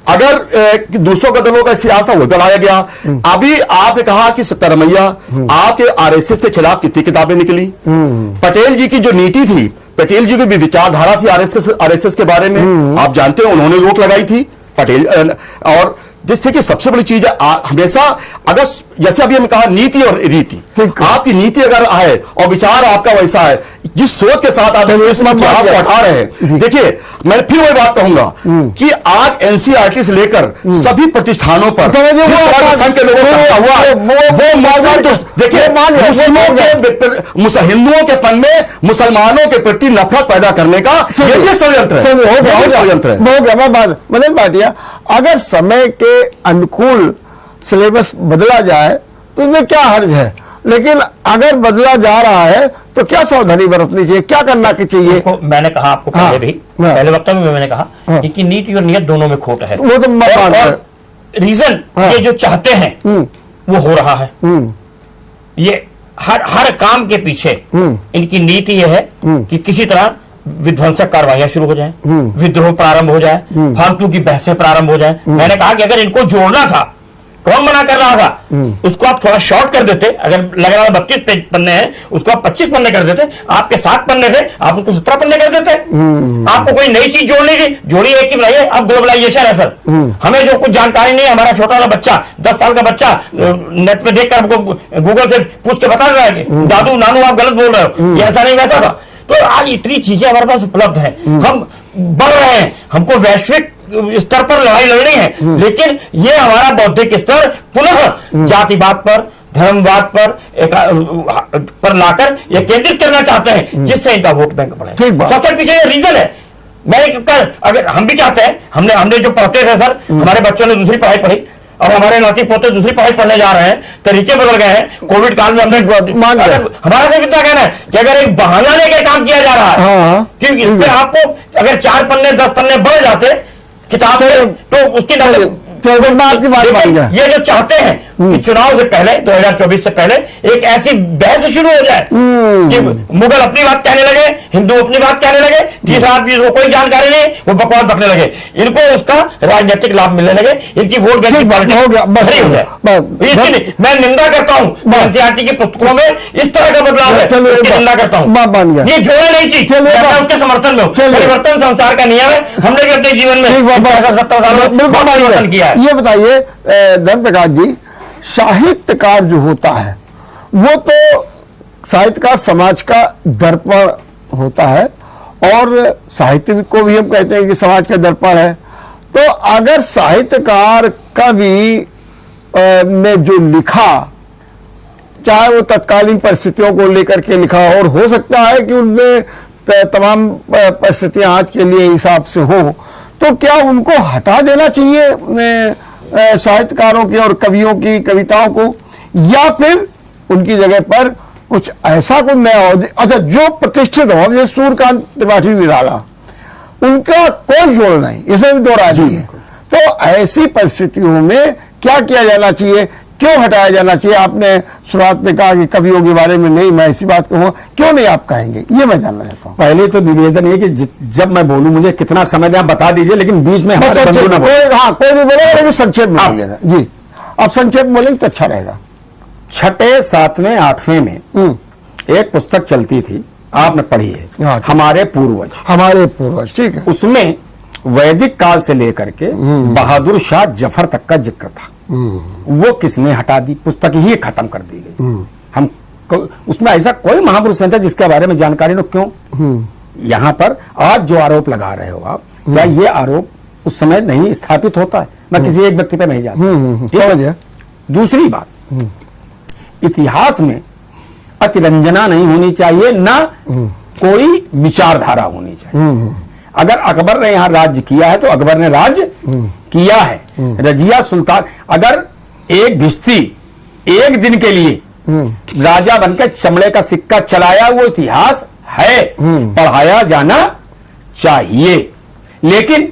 अगर दूसरों के दलों का इतिहास था वही पढ़ाया गया। अभी आपने कहा कि सिद्धारमैया आपके आरएसएस के खिलाफ कितनी किताबें निकली, पटेल जी की जो नीति थी, पटेल जी की भी विचारधारा थी आरएसएस के बारे में, आप जानते हैं उन्होंने रोक लगाई थी पटेल। और जिससे कि सबसे बड़ी चीज है हमेशा, अगर जैसे अभी हमने कहा नीति और रीति, आपकी नीति अगर है और विचार आपका वैसा है, जिस सोच के साथ आप इतिहास को हटा रहे हैं। देखिए मैं फिर वही बात कहूंगा कि आज एनसीईआरटी से लेकर सभी प्रतिष्ठानों पर संघ के लोगों का हुआ वो देखिए हिंदुओं के पन में मुसलमानों के प्रति नफरत पैदा करने का ये षड्यंत्र है। मदन भाटिया, अगर समय के अनुकूल सिलेबस बदला जाए तो इसमें क्या हर्ज है, लेकिन अगर बदला जा रहा है तो क्या सावधानी बरतनी चाहिए, क्या करना चाहिए? मैंने कहा आपको पहले भी, पहले वक्तव्य में मैंने कहा कि नीति और नियत दोनों में खोट है। वो तो रीजन ये जो चाहते हैं वो हो रहा है। ये हर काम के पीछे इनकी नीति यह है कि किसी तरह विध्वंसक कार्रवाइयां शुरू हो जाएं, विद्रोह प्रारंभ हो जाए, फालतू की बहसें प्रारंभ हो जाए। मैंने कहा कि अगर इनको जोड़ना था, कौन मना कर रहा था? उसको आप थोड़ा शॉर्ट कर देते, अगर लग रहा था 32 पन्ने हैं उसको आप 25 पन्ने कर देते, आपके 7 पन्ने थे आप उसको 17 पन्ने कर देते। आपको कोई नई चीज जोड़नी थी, जोड़ी एक ही बनाइए। अब ग्लोबलाइजेशन है सर, हमें जो कुछ जानकारी नहीं है, हमारा छोटा सा बच्चा 10 साल का बच्चा नेट पे देखकर हमको गूगल से पूछ के बता रहा है कि दादू नानू आप गलत बोल रहे हो, ये ऐसा नहीं वैसा था। तो आज इतनी चीजें हमारे पास उपलब्ध हैं, हम बढ़ रहे हैं, हमको वैश्विक स्तर पर लड़ाई लड़नी है, लेकिन ये हमारा बौद्धिक स्तर पुनः जातिवाद पर, धर्मवाद पर लाकर ये केंद्रित करना चाहते हैं, जिससे इनका वोट बैंक बढ़े। सबसे पीछे ये रीजन है। अगर हम भी चाहते हैं, हमने जो पढ़ते थे सर, हमारे बच्चों ने दूसरी पढ़ाई पढ़ी और हमारे नाती पोते दूसरी पढ़ाई पढ़ने जा रहे हैं, तरीके बदल गए हैं। कोविड काल में हमने हमारा तो कितना कहना है कि अगर एक बहाना लेकर काम किया जा रहा है कि इस पे आपको अगर 4 पन्ने 10 पन्ने बढ़ जाते किताब तो उसकी ये जो चाहते हैं कि चुनाव से पहले 2024 से पहले एक ऐसी बहस शुरू हो जाए कि मुगल अपनी बात कहने लगे, हिंदू अपनी बात कहने लगे, तीसरा आदमी को कोई जानकारी नहीं वो बकवास बकने लगे, इनको उसका राजनीतिक लाभ मिलने लगे, इनकी वोट बैंक की पॉलिटिक्स हो गया। मैं निंदा करता हूँ एनसीईआरटी की पुस्तकों में इस तरह का बदलाव है, इसकी निंदा करता हूँ। ये जोड़े नहीं चीज, मैं उसके समर्थन में हूँ। परिवर्तन संसार का नियम है, हमने भी अपने जीवन में 70 सालों में परिवर्तन किया है। ये बताइए धर्म प्रकाश जी, साहित्यकार जो होता है वो तो साहित्यकार समाज का दर्पण होता है, और साहित्य को भी हम कहते हैं कि समाज का दर्पण है। तो अगर साहित्यकार का भी ने जो लिखा, चाहे वो तत्कालीन परिस्थितियों को लेकर के लिखा, और हो सकता है कि उनमें तमाम परिस्थितियां आज के लिए हिसाब से हो, तो क्या उनको हटा देना चाहिए साहित्यकारों की और कवियों की कविताओं को, या फिर उनकी जगह पर कुछ ऐसा कोई नया हो, अच्छा जो प्रतिष्ठित हो, जैसे सूर्यकांत त्रिपाठी निराला, उनका कोई जोड़ नहीं, इसमें भी दो राय नहीं है। तो ऐसी परिस्थितियों में क्या किया जाना चाहिए, क्यों हटाया जाना चाहिए? आपने शुरुआत में कहा कि कवियों के बारे में नहीं, मैं ऐसी बात कहूँ, क्यों नहीं आप कहेंगे, ये मैं जानना चाहता हूँ। पहले तो निवेदन है कि जब मैं बोलूं मुझे कितना समय दें आप बता दीजिए, लेकिन बीच में हमारे बंधु ना बोले। हाँ, कोई नहीं बोलेगा, लेकिन संक्षेप में बोलिएगा जी। आप संक्षेप में बोलेंगे तो अच्छा रहेगा। छठे, सातवें, आठवें में एक पुस्तक चलती थी, आपने पढ़ी है, हाँ, हमारे पूर्वज। हमारे पूर्वज, ठीक है। उसमें वैदिक काल से लेकर के बहादुर शाह जफर तक का जिक्र था। वो किसने हटा दी, पुस्तक ही खत्म कर दी गई। हम उसमें ऐसा कोई महापुरुष नहीं था जिसके बारे में जानकारी न, क्यों? यहाँ पर आज जो आरोप लगा रहे हो आप, क्या ये आरोप उस समय नहीं स्थापित होता है? मैं किसी एक व्यक्ति पे नहीं जाता। ठीक है? दूसरी बात, इतिहास में अतिरंजना नहीं होनी चाहिए, ना कोई विचारधारा होनी चाहिए। अगर अकबर ने यहां राज्य किया है तो अकबर ने राज्य किया है। रजिया सुल्तान, अगर एक भिश्ती एक दिन के लिए राजा बनकर चमड़े का सिक्का चलाया, वो इतिहास है, पढ़ाया जाना चाहिए। लेकिन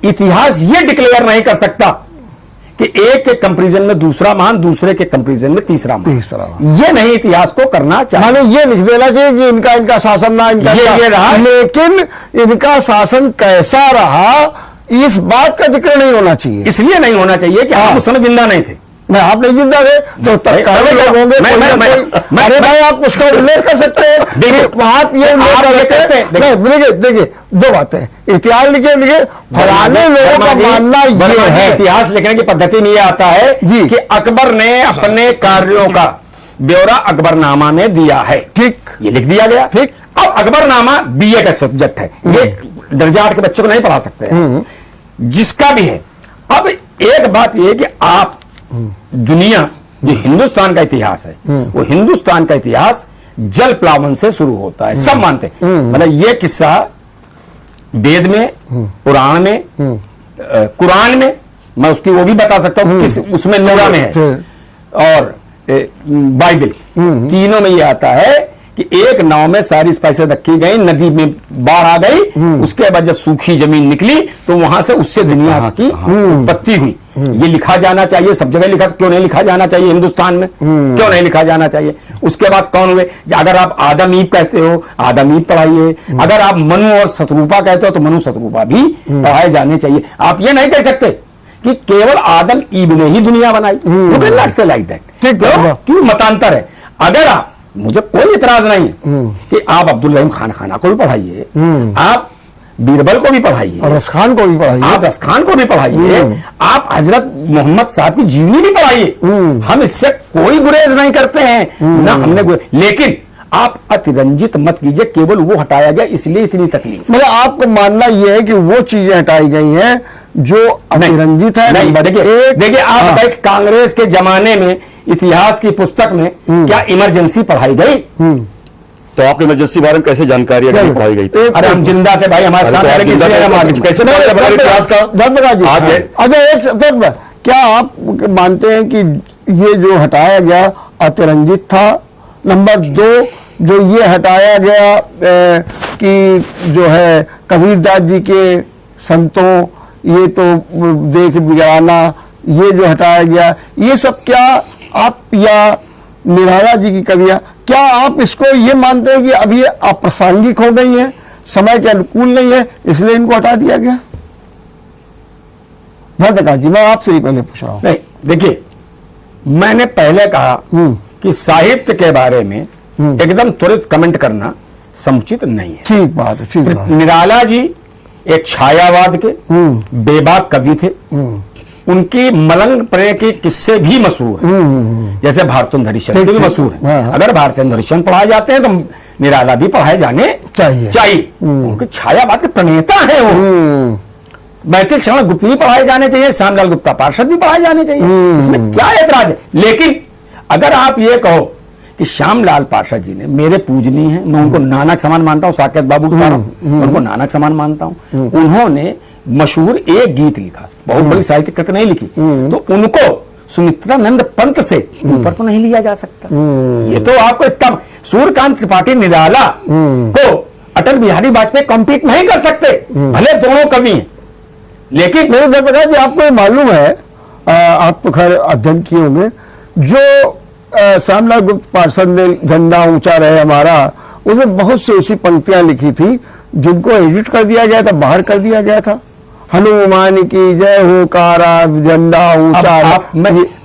इतिहास ये डिक्लेयर नहीं कर सकता कि एक के कंपैरिजन में दूसरा महान, दूसरे के कंपैरिजन में तीसरा महान। ये नहीं इतिहास को करना चाहिए। माने ये लिख देना चाहिए कि इनका शासन ना, इनका ये रहा, लेकिन इनका शासन कैसा रहा इस बात का जिक्र नहीं होना चाहिए। इसलिए नहीं होना चाहिए कि आप उस समय जिंदा नहीं थे। मैं आप नहीं जिंदा थे तो तत्कालीन लोग होंगे। अरे भाई, आप उसका उल्लेख कर सकते हैं, आप ये उल्लेख कर सकते हैं। देखिए दो बातें, इतिहास लिखे फलाने लोगों का मानना ये है। इतिहास लिखने की पद्धति में ये आता है कि अकबर ने अपने कार्यों का ब्यौरा अकबरनामा में दिया है। ठीक, ये लिख दिया गया। ठीक। अब अकबरनामा बीए का सब्जेक्ट है, ये दर्जा 8 के बच्चों को नहीं पढ़ा सकते हैं, जिसका भी है। अब एक बात यह कि आप दुनिया, जो हिंदुस्तान का इतिहास है, वो हिंदुस्तान का इतिहास जल प्लावन से शुरू होता है, सब मानते हैं। मतलब ये किस्सा वेद में, पुराण में, कुरान में, मैं उसकी वो भी बता सकता हूं किस उसमें नूरा में है, और बाइबल, तीनों में ये आता है कि एक नाव में सारी स्पाइसेस रखी गई, नदी में बाढ़ आ गई, उसके बाद जब सूखी जमीन निकली तो वहां से उससे दुनिया की उत्पत्ति हुई। ये लिखा जाना चाहिए, सब जगह लिखा, क्यों नहीं लिखा जाना चाहिए हिंदुस्तान में? क्यों नहीं लिखा जाना चाहिए? उसके बाद कौन हुए? अगर आप आदम ईव कहते हो, आदम ईव पढ़ाइए। अगर आप मनु और शत्रुपा कहते हो तो मनु शत्रुपा भी पढ़ाए जाने चाहिए। आप ये नहीं कह सकते कि केवल आदम ईव ने ही दुनिया बनाई। यू कैन नॉट से लाइक दैट। क्यों? मतांतर है। अगर आप, मुझे कोई इतराज नहीं है कि आप अब्दुल रहीम खाना को भी पढ़ाइए, आप बीरबल को भी पढ़ाइए, और रस खान को भी पढ़ाइए, आप रस खान को भी पढ़ाइए, आप हजरत मोहम्मद साहब की जीवनी भी पढ़ाइए। हम इससे कोई गुरेज नहीं करते हैं, ना हमने लेकिन आप अतिरंजित मत कीजिए, केवल वो हटाया गया इसलिए इतनी तकलीफ। मतलब आपको मानना यह है कि वो चीजें हटाई गई हैं जो अतिरंजित है। नहीं, देखिए आप बताइए, कांग्रेस के जमाने में इतिहास की पुस्तक में क्या इमरजेंसी पढ़ाई गई? तो आपने इमरजेंसी बारे में कैसे जानकारी अगर पढ़ाई गई थी? अरे हम जिंदा थे भाई, हमारे सामने कैसे अच्छा, एक क्या आप मानते हैं कि ये जो हटाया गया अतिरंजित था? नंबर 2, जो ये हटाया गया कि जो है कबीरदास जी के संतों, ये तो देख बिगाना, ये जो हटाया गया, ये सब क्या आप, या निराला जी की कवियां, क्या आप इसको ये मानते हैं कि अब ये अप्रासंगिक हो गई है, समय के अनुकूल नहीं है, इसलिए इनको हटा दिया गया? प्रकाश जी, मैं आपसे ही पहले पूछ रहा हूं। नहीं, देखिए, मैंने पहले कहा कि साहित्य के बारे में एकदम त्वरित कमेंट करना समुचित नहीं है। ठीक बात है, ठीक बात है। निराला जी एक छायावाद के बेबाक कवि थे। उनकी मलंग प्रेम के किस्से भी मशहूर हैं, जैसे भारतेंद्र हरिश्चंद्र भी मशहूर हैं। अगर भारतेंद्र हरिश्चंद्र पढ़ाए जाते हैं तो निराला भी पढ़ाए जाने चाहिए। उनके छायावाद के प्रणेता हैं वो। मैथिल शरण गुप्त भी पढ़ाए जाने चाहिए, श्यामलाल गुप्ता पार्षद भी पढ़ाए जाने चाहिए, इसमें क्या ऐतराज है? लेकिन अगर आप ये कहो कि श्यामलाल पार्षद जी ने मेरे पूजनीय हैं, मैं उनको नानक समान मानता हूं, साकेत बाबू की तरह उनको नानक समान मानता हूं। उन्होंने मशहूर एक गीत लिखा, बहुत बड़ी साहित्यिक कृति नहीं लिखी, तो उनको सुमित्रानंद पंत से ऊपर तो नहीं लिया जा सकता। ये तो आपको इतना, सूर्यकांत त्रिपाठी निराला को अटल बिहारी वाजपेयी कॉम्पीट नहीं कर सकते, भले दोनों कवि हैं, लेकिन मेरे जयप्रकाश जी, आपको ये मालूम है, आप तो खैर अध्ययन किए होंगे, जो श्यामलाल गुप्त पार्षद ने झंडा ऊंचा रहे हमारा, उसने बहुत सी ऐसी पंक्तियां लिखी थी जिनको एडिट कर दिया गया था, बाहर कर दिया गया था। हनुमान की जय हो कारा झंडा ऊंचा।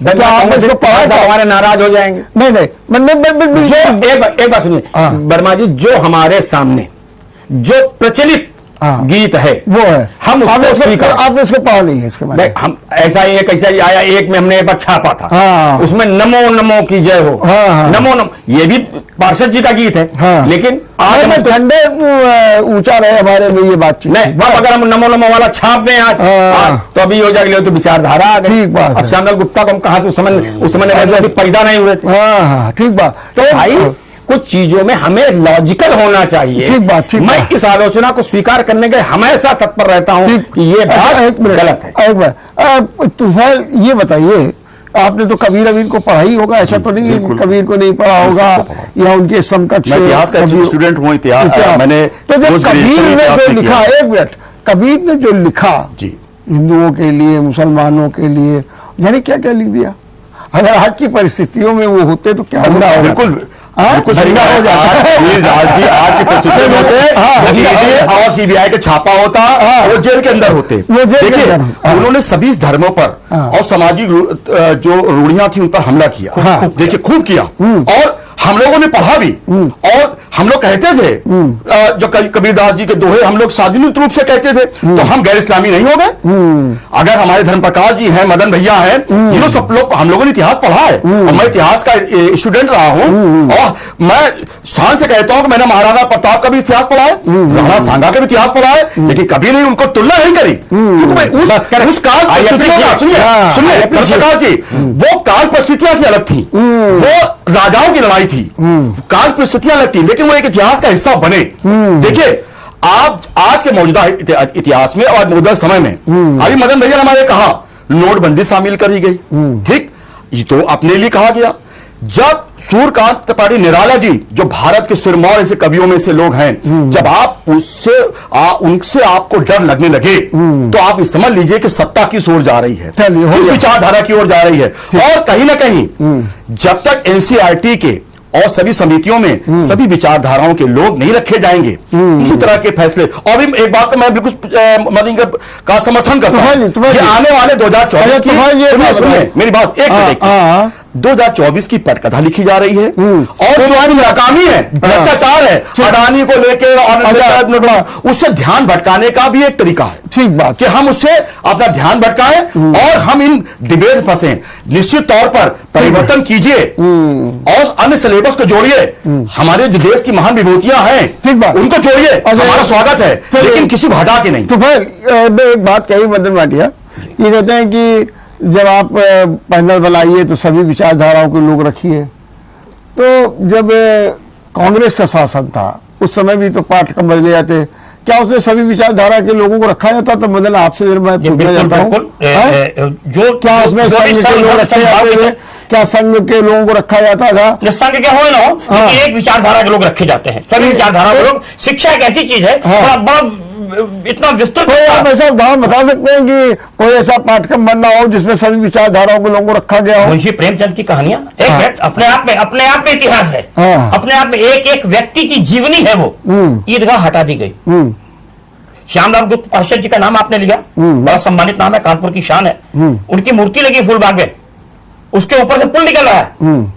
क्या आपने इसको पढ़ा था? हमारे नाराज हो जाएंगे। नहीं जो एक बात सुनिए वर्मा जी, जो हमारे सामने जो प्रचलित गीत है वो है, हम उसको स्वीकार। आपने इसको पढ़ा नहीं है इसके बारे में? हम ऐसा ही कैसा ही आया, एक में हमने एक बार छापा था, उसमें नमो नमो की जय हो, नमो नमो, ये भी पार्षद जी का गीत है। लेकिन आज हम झंडे ऊंचा रहे हमारे में ये बात नहीं, अगर हम नमो नमो वाला छाप दें आज तो अभी हो जाएगी, तो विचारधारा आ गई। अब श्यामलाल गुप्ता को हम कहां से उस समय पैदा नहीं हुए थे। हाँ, ठीक बात। तो भाई कुछ चीजों में हमें लॉजिकल होना चाहिए। ठीक बात। मैं इस आलोचना को स्वीकार करने के हमेशा तत्पर रहता हूं कि ये बात गलत है। एक बार तुफैल ये बताइए, आपने तो कबीर अबीर को पढ़ा ही होगा, ऐसा तो नहीं है कि कबीर को नहीं पढ़ा होगा या उनके समकक्ष। मैं इतिहास का स्टूडेंट हूं, इतिहास मैंने तो जो कबीर ने जो लिखा, एक मिनट, कबीर ने जो लिखा जी हिंदुओं के लिए, मुसलमानों के लिए, यानी क्या क्या लिख दिया। अगर आज की परिस्थितियों में वो होते तो क्या होगा? बिल्कुल सही हो जाता। आज की परिस्थिति में होते और सीबीआई का छापा होता, वो जेल के अंदर होते। देखिए, उन्होंने सभी धर्मों पर और सामाजिक जो रूढ़ियां थी उन पर हमला किया। देखिए, खूब किया, और हम लोगों ने पढ़ा भी, और हम लोग कहते थे, जो कबीरदास जी के दोहे हम लोग सार्वजनिक रूप से कहते थे, तो हम गैर इस्लामी नहीं हो गए। अगर हमारे धर्म प्रकाश जी हैं, मदन भैया हैं, ये सब लोग, हम लोगों ने इतिहास पढ़ा है, और मैं इतिहास का स्टूडेंट रहा हूं, और मैं शान से कहता हूं कि मैंने महाराणा प्रताप का भी इतिहास पढ़ा है, राणा सांगा का भी इतिहास पढ़ा है, लेकिन कभी नहीं उनको तुलना नहीं करी, क्योंकि मैं उस काल सुनिए प्रकाश जी, वो काल परिस्थितियां की अलग थी, वो राजाओं की लड़ाई थी, काल परिस्थितियां अलग थी, लेकिन वो एक इतिहास का हिस्सा बने। देखिए, आप आज के मौजूदा इतिहास में और मौजूदा समय में, अभी मदन भैया ने हमारे कहा नोटबंदी शामिल करी गई, ठीक, ये तो अपने लिए कहा गया। जब सूर्यकांत त्रिपाठी निराला जी, जो भारत के सिरमौर ऐसे कवियों में से लोग हैं, जब आप उनसे आपको डर लगने लगे, तो आप ये समझ लीजिए कि सत्ता किस ओर जा रही है, किस विचारधारा की ओर जा रही है। और कहीं ना कहीं जब तक एनसीईआरटी के और सभी समितियों में सभी विचारधाराओं के लोग नहीं रखे जाएंगे, इसी तरह के फैसले। और भी एक बात तो मैं बिल्कुल मदन का समर्थन करता हूं, आने वाले 2024 की, सुनिए मेरी बात, एक मिनट, 2024 की पटकथा लिखी जा रही है, और जो आज नाकामी है, भ्रष्टाचार है, अडानी को लेकर, और उससे ध्यान भटकाने का भी एक तरीका है। ठीक बात, कि हम उससे अपना ध्यान भटकाएं और हम इन डिबेट फंसे। निश्चित तौर पर परिवर्तन कीजिए और अन्य सिलेबस को जोड़िए, हमारे जो देश की महान विभूतियां हैं, ठीक बात, उनको जोड़िए, हमारा स्वागत है, लेकिन किसी को हटा के नहीं। तो फिर एक बात कही मदन भाटिया, ये कहते हैं कि जब आप पैनल बनाइए तो सभी विचारधाराओं के लोग रखिए। तो जब कांग्रेस का शासन था उस समय भी तो पाठ्यक्रम बदले जाते, क्या उसमें सभी विचारधारा के लोगों को रखा जाता? तो मदन आपसे मैं पूछना चाहता हूँ, जो क्या उसमें संघ के लोग रखे जाते थे? क्या संघ के लोगों को रखा जाता था? संघ के हो ना हो, एक विचारधारा के लोग रखे जाते हैं, सभी विचारधारा के लोग। शिक्षा एक ऐसी चीज है, बड़ा इतना विस्तृत। आप ऐसा उदाहरण बता सकते हैं कि कोई ऐसा पाठ्यक्रम बनना हो जिसमें सभी विचारधाराओं के लोगों को रखा गया हो? मुंशी प्रेमचंद की कहानियां एक मिनट अपने आप में इतिहास है, अपने आप में एक एक व्यक्ति की जीवनी है। वो ईदगाह हटा दी गई। श्यामलाल गुप्त पार्षद जी का नाम आपने लिया, बड़ा सम्मानित नाम है, कानपुर की शान है। उनकी मूर्ति लगी फूलबाग में, उसके ऊपर से पुल निकल रहा है।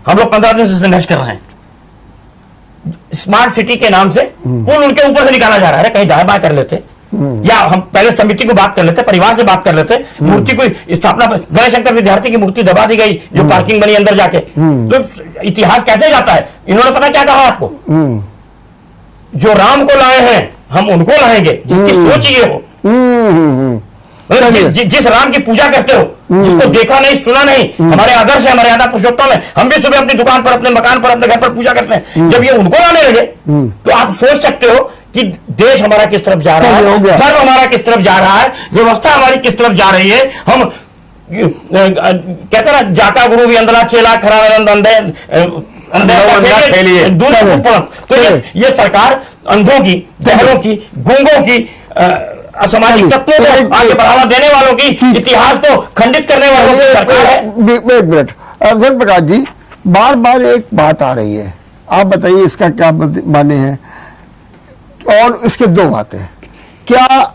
हम लोग 15 दिन से संघर्ष कर रहे हैं, स्मार्ट सिटी के नाम से पुल उनके ऊपर से निकाला जा रहा है। कहीं दाएं बाएं कर लेते, या हम पहले समिति को बात कर लेते, परिवार से बात कर लेते, मूर्ति को स्थापना। गणेशंकर विद्यार्थी की मूर्ति दबा दी गई, जो पार्किंग बनी अंदर जाके। तो इतिहास कैसे जाता है? इन्होंने पता क्या कहा आपको, जो राम को लाए हैं हम उनको लाएंगे, जिसकी सोच ये हो, जिस राम की पूजा करते हो, जिसको देखा नहीं सुना नहीं, हमारे आदर्श है, हमारे आदर पुरुषोत्तम है, हम भी सुबह अपनी दुकान पर, अपने मकान पर, अपने घर पर पूजा करते हैं। जब ये उनको लाने लगे तो आप सोच सकते हो कि देश हमारा किस तरफ जा रहा है, धर्म हमारा किस तरफ जा रहा है, व्यवस्था हमारी किस तरफ जा रही है। हम कहते ना जाका गुरु भी अंधला चेला खरा अंधे तो ये सरकार अंधों की, बहरों की, गूंगों की, असामाजिक तत्वों को आगे बढ़ावा देने वालों की, इतिहास को खंडित करने वालों की सरकार है। एक मिनट धर्म प्रकाश जी, बार बार एक बात आ रही है, आप बताइए इसका क्या माने हैं। और इसके दो बातें, क्या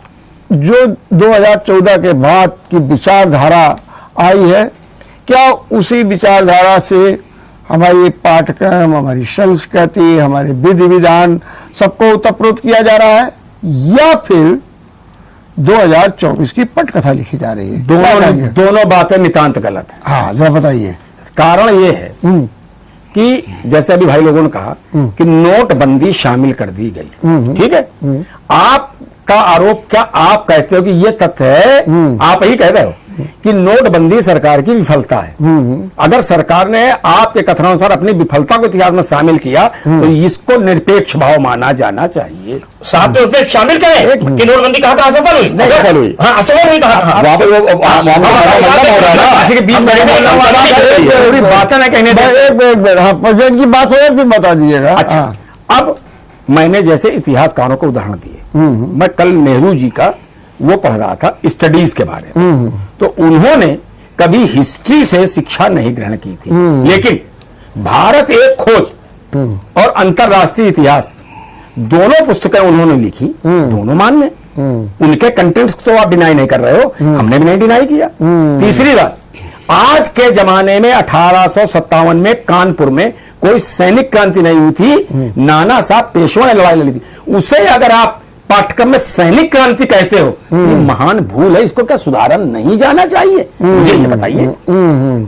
जो 2014 के बाद की विचारधारा आई है, क्या उसी विचारधारा से हमारी पाठ्यक्रम, हमारी संस्कृति, हमारे विधि विधान सबको उत्प्रोत किया जा रहा है, या फिर 2024 की पटकथा लिखी जा रही है? दोनों बातें नितांत गलत है। हाँ जरा बताइए। कारण ये है कि जैसे अभी भाई लोगों ने कहा कि नोटबंदी शामिल कर दी गई, ठीक है। आपका आरोप, क्या आप कहते हो कि ये तथ्य है, आप ही कह रहे हो कि नोटबंदी सरकार की विफलता है? अगर सरकार ने आपके कथनानुसार अपनी विफलता को इतिहास में शामिल किया तो इसको निरपेक्ष भाव माना जाना चाहिए। साथ में उसमें शामिल करें कि नोटबंदी कहा था असफल हुई, असफल हुई, हाँ असफल हुई कहा। किसी के बीच में बातें ना कहने प्रेसिडेंट की बात हो फिर बता दीजिएगा। अच्छा, अब मैंने जैसे इतिहासकारों को उदाहरण दिए, मैं कल नेहरू जी का वो पढ़ रहा था स्टडीज के बारे में, तो उन्होंने कभी हिस्ट्री से शिक्षा नहीं ग्रहण की थी, लेकिन भारत एक खोज और अंतरराष्ट्रीय इतिहास दोनों पुस्तकें उन्होंने लिखी, दोनों मान्य, उनके कंटेंट्स तो आप डिनाई नहीं कर रहे हो, हमने भी नहीं डिनाई किया। तीसरी बात, आज के जमाने में 1857 में कानपुर में कोई सैनिक क्रांति नहीं हुई थी, नाना साहब पेशवा ने लड़ाई लड़ी थी, उसे अगर आप पाठ्यक्रम में सैनिक क्रांति कहते हो, ये महान भूल है, इसको क्या सुधारन नहीं जाना चाहिए? मुझे ये बताइए।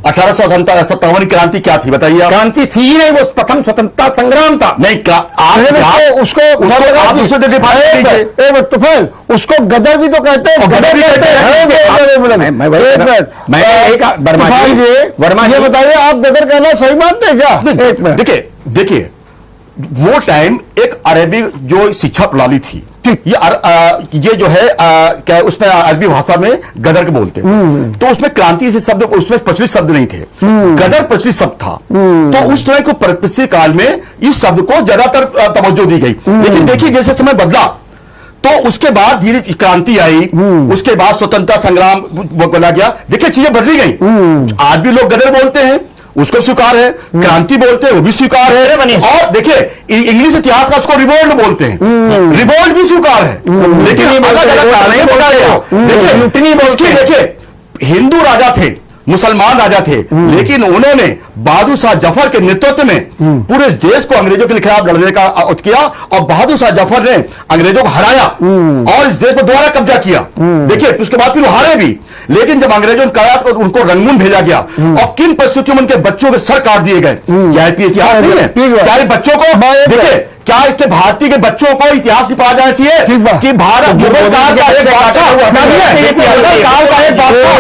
1857 क्रांति क्या थी बताइए? क्रांति थी ही नहीं, वो प्रथम स्वतंत्रता संग्राम था। नहीं, उसको गदर भी तो कहते हैं, गदर भी कहते हैं। वर्मा जी बताइए, आप गदर कहना सही मानते हैं क्या? देखिए वो टाइम एक अरबी जो शिक्षा प्रणाली थी, ये जो है क्या उसमें अरबी भाषा में गदर के बोलते थे, तो उसमें क्रांति से शब्द, उसमें प्रचलित शब्द नहीं थे, गदर प्रचलित शब्द था। तो उस तरह को परिप्रेक्ष्य काल में इस शब्द को ज्यादातर तवज्जो दी गई। लेकिन देखिए जैसे समय बदला तो उसके बाद धीरे क्रांति आई, उसके बाद स्वतंत्रता संग्राम बोला गया, देखिए चीजें बदली गई। आज भी लोग गदर बोलते हैं, उसको स्वीकार है, क्रांति बोलते हैं वो भी स्वीकार है, और देखिए इंग्लिश इतिहास का उसको रिवोल्ट बोलते हैं, रिवोल्ट भी स्वीकार है, लेकिन अलग अलग कारण बोला गया। देखिए हिंदू राजा थे, मुसलमान राजा थे, लेकिन उन्होंने बहादुर शाह जफर के नेतृत्व में पूरे देश को अंग्रेजों के खिलाफ लड़ने का किया, और बहादुर शाह जफर ने अंग्रेजों को हराया और इस देश पर दोबारा कब्जा किया। देखिए उसके बाद फिर वो हारे भी, लेकिन जब अंग्रेजों ने कहा तो उनको रंगून भेजा गया, और किन परिस्थितियों में उनके बच्चों के सर काट दिए गए। क्या इतिहास नहीं है? क्या बच्चों को देखिए, क्या इसके भारतीय के बच्चों को इतिहास नहीं पढ़ा जाना चाहिए कि भारत मुगल काल का एक बादशाह,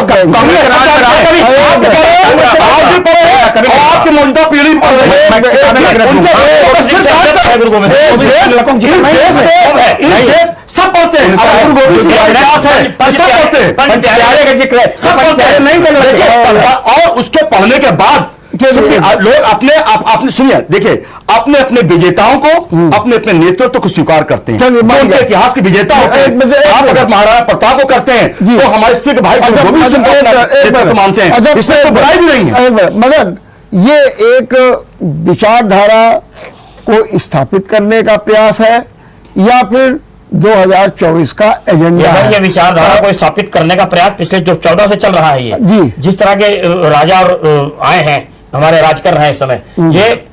आपकी मौजूदा पीढ़ी पढ़ रही है, सब पढ़ते हैं, गुरु गोविंद सिंह का इतिहास है, सब पढ़ते हैं, सब पढ़ते हैं। और उसके पढ़ने के बाद लोग अपने सुनिए, देखिए अपने अपने विजेताओं को, अपने अपने नेतृत्व को स्वीकार करते हैं, जो उनके इतिहास के विजेता होते हैं। आप अगर महाराणा प्रताप को करते हैं तो हमारे सिख भाई गोविंद सिंह को मानते हैं, इसमें तो बुराई भी नहीं है। मदन, ये एक विचारधारा को स्थापित करने का प्रयास है या फिर 2024 का एजेंडा है? ये विचारधारा को स्थापित करने का प्रयास पिछले जो 14 से चल रहा है। ये जी, जिस तरह के राजा आए हैं, हमारे राज कर रहे हैं इस समय, ये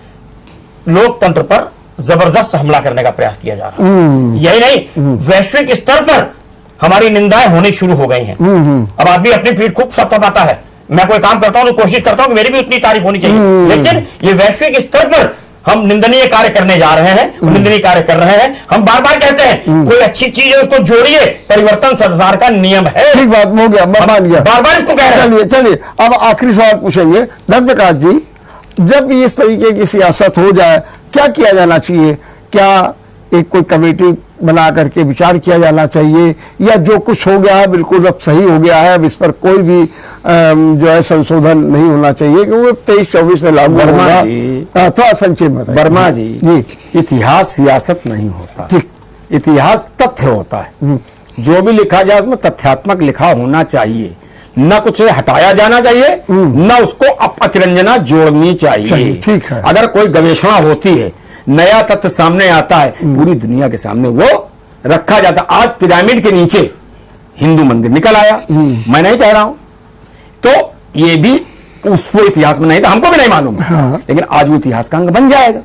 लोकतंत्र पर जबरदस्त हमला करने का प्रयास किया जा रहा है। यही नहीं, वैश्विक स्तर पर हमारी निंदाएं होनी शुरू हो गई हैं। अब आदमी अपनी पीठ खूब थपथपाता है, मैं कोई काम करता हूं तो कोशिश करता हूं कि मेरी भी उतनी तारीफ होनी चाहिए, लेकिन ये वैश्विक स्तर पर हम निंदनीय कार्य करने जा रहे हैं, निंदनीय कार्य कर रहे हैं। हम बार बार कहते हैं कोई अच्छी चीज है उसको जोड़िए, परिवर्तन संसार का नियम है। ठीक बात, हो गया, मैं मान गया, बार बार इसको कह रहे हैं। चलिए अब आखिरी सवाल पूछेंगे धर्म प्रकाश जी, जब इस तरीके की सियासत हो जाए क्या किया जाना चाहिए? क्या एक कोई कमेटी बना करके विचार किया जाना चाहिए, या जो कुछ हो गया है बिल्कुल अब सही हो गया है, अब इस पर कोई भी जो है संशोधन नहीं होना चाहिए, क्योंकि 23-24 में लागू वर्मा होगा। जी, थोड़ा संक्षेप बताइए। वर्मा जी, इतिहास सियासत नहीं होता, ठीक। इतिहास तथ्य होता है। जो भी लिखा जाए उसमें तथ्यात्मक लिखा होना चाहिए, न कुछ हटाया जाना चाहिए, न उसको अतिरंजना जोड़नी चाहिए। ठीक है। अगर कोई गवेषणा होती है, नया तथ्य सामने आता है, पूरी दुनिया के सामने वो रखा जाता। आज पिरामिड के नीचे हिंदू मंदिर निकल आया, मैं नहीं कह रहा हूं, तो ये भी उसको इतिहास में नहीं था, हमको भी नहीं मालूम, लेकिन आज वो इतिहास का अंग बन जाएगा।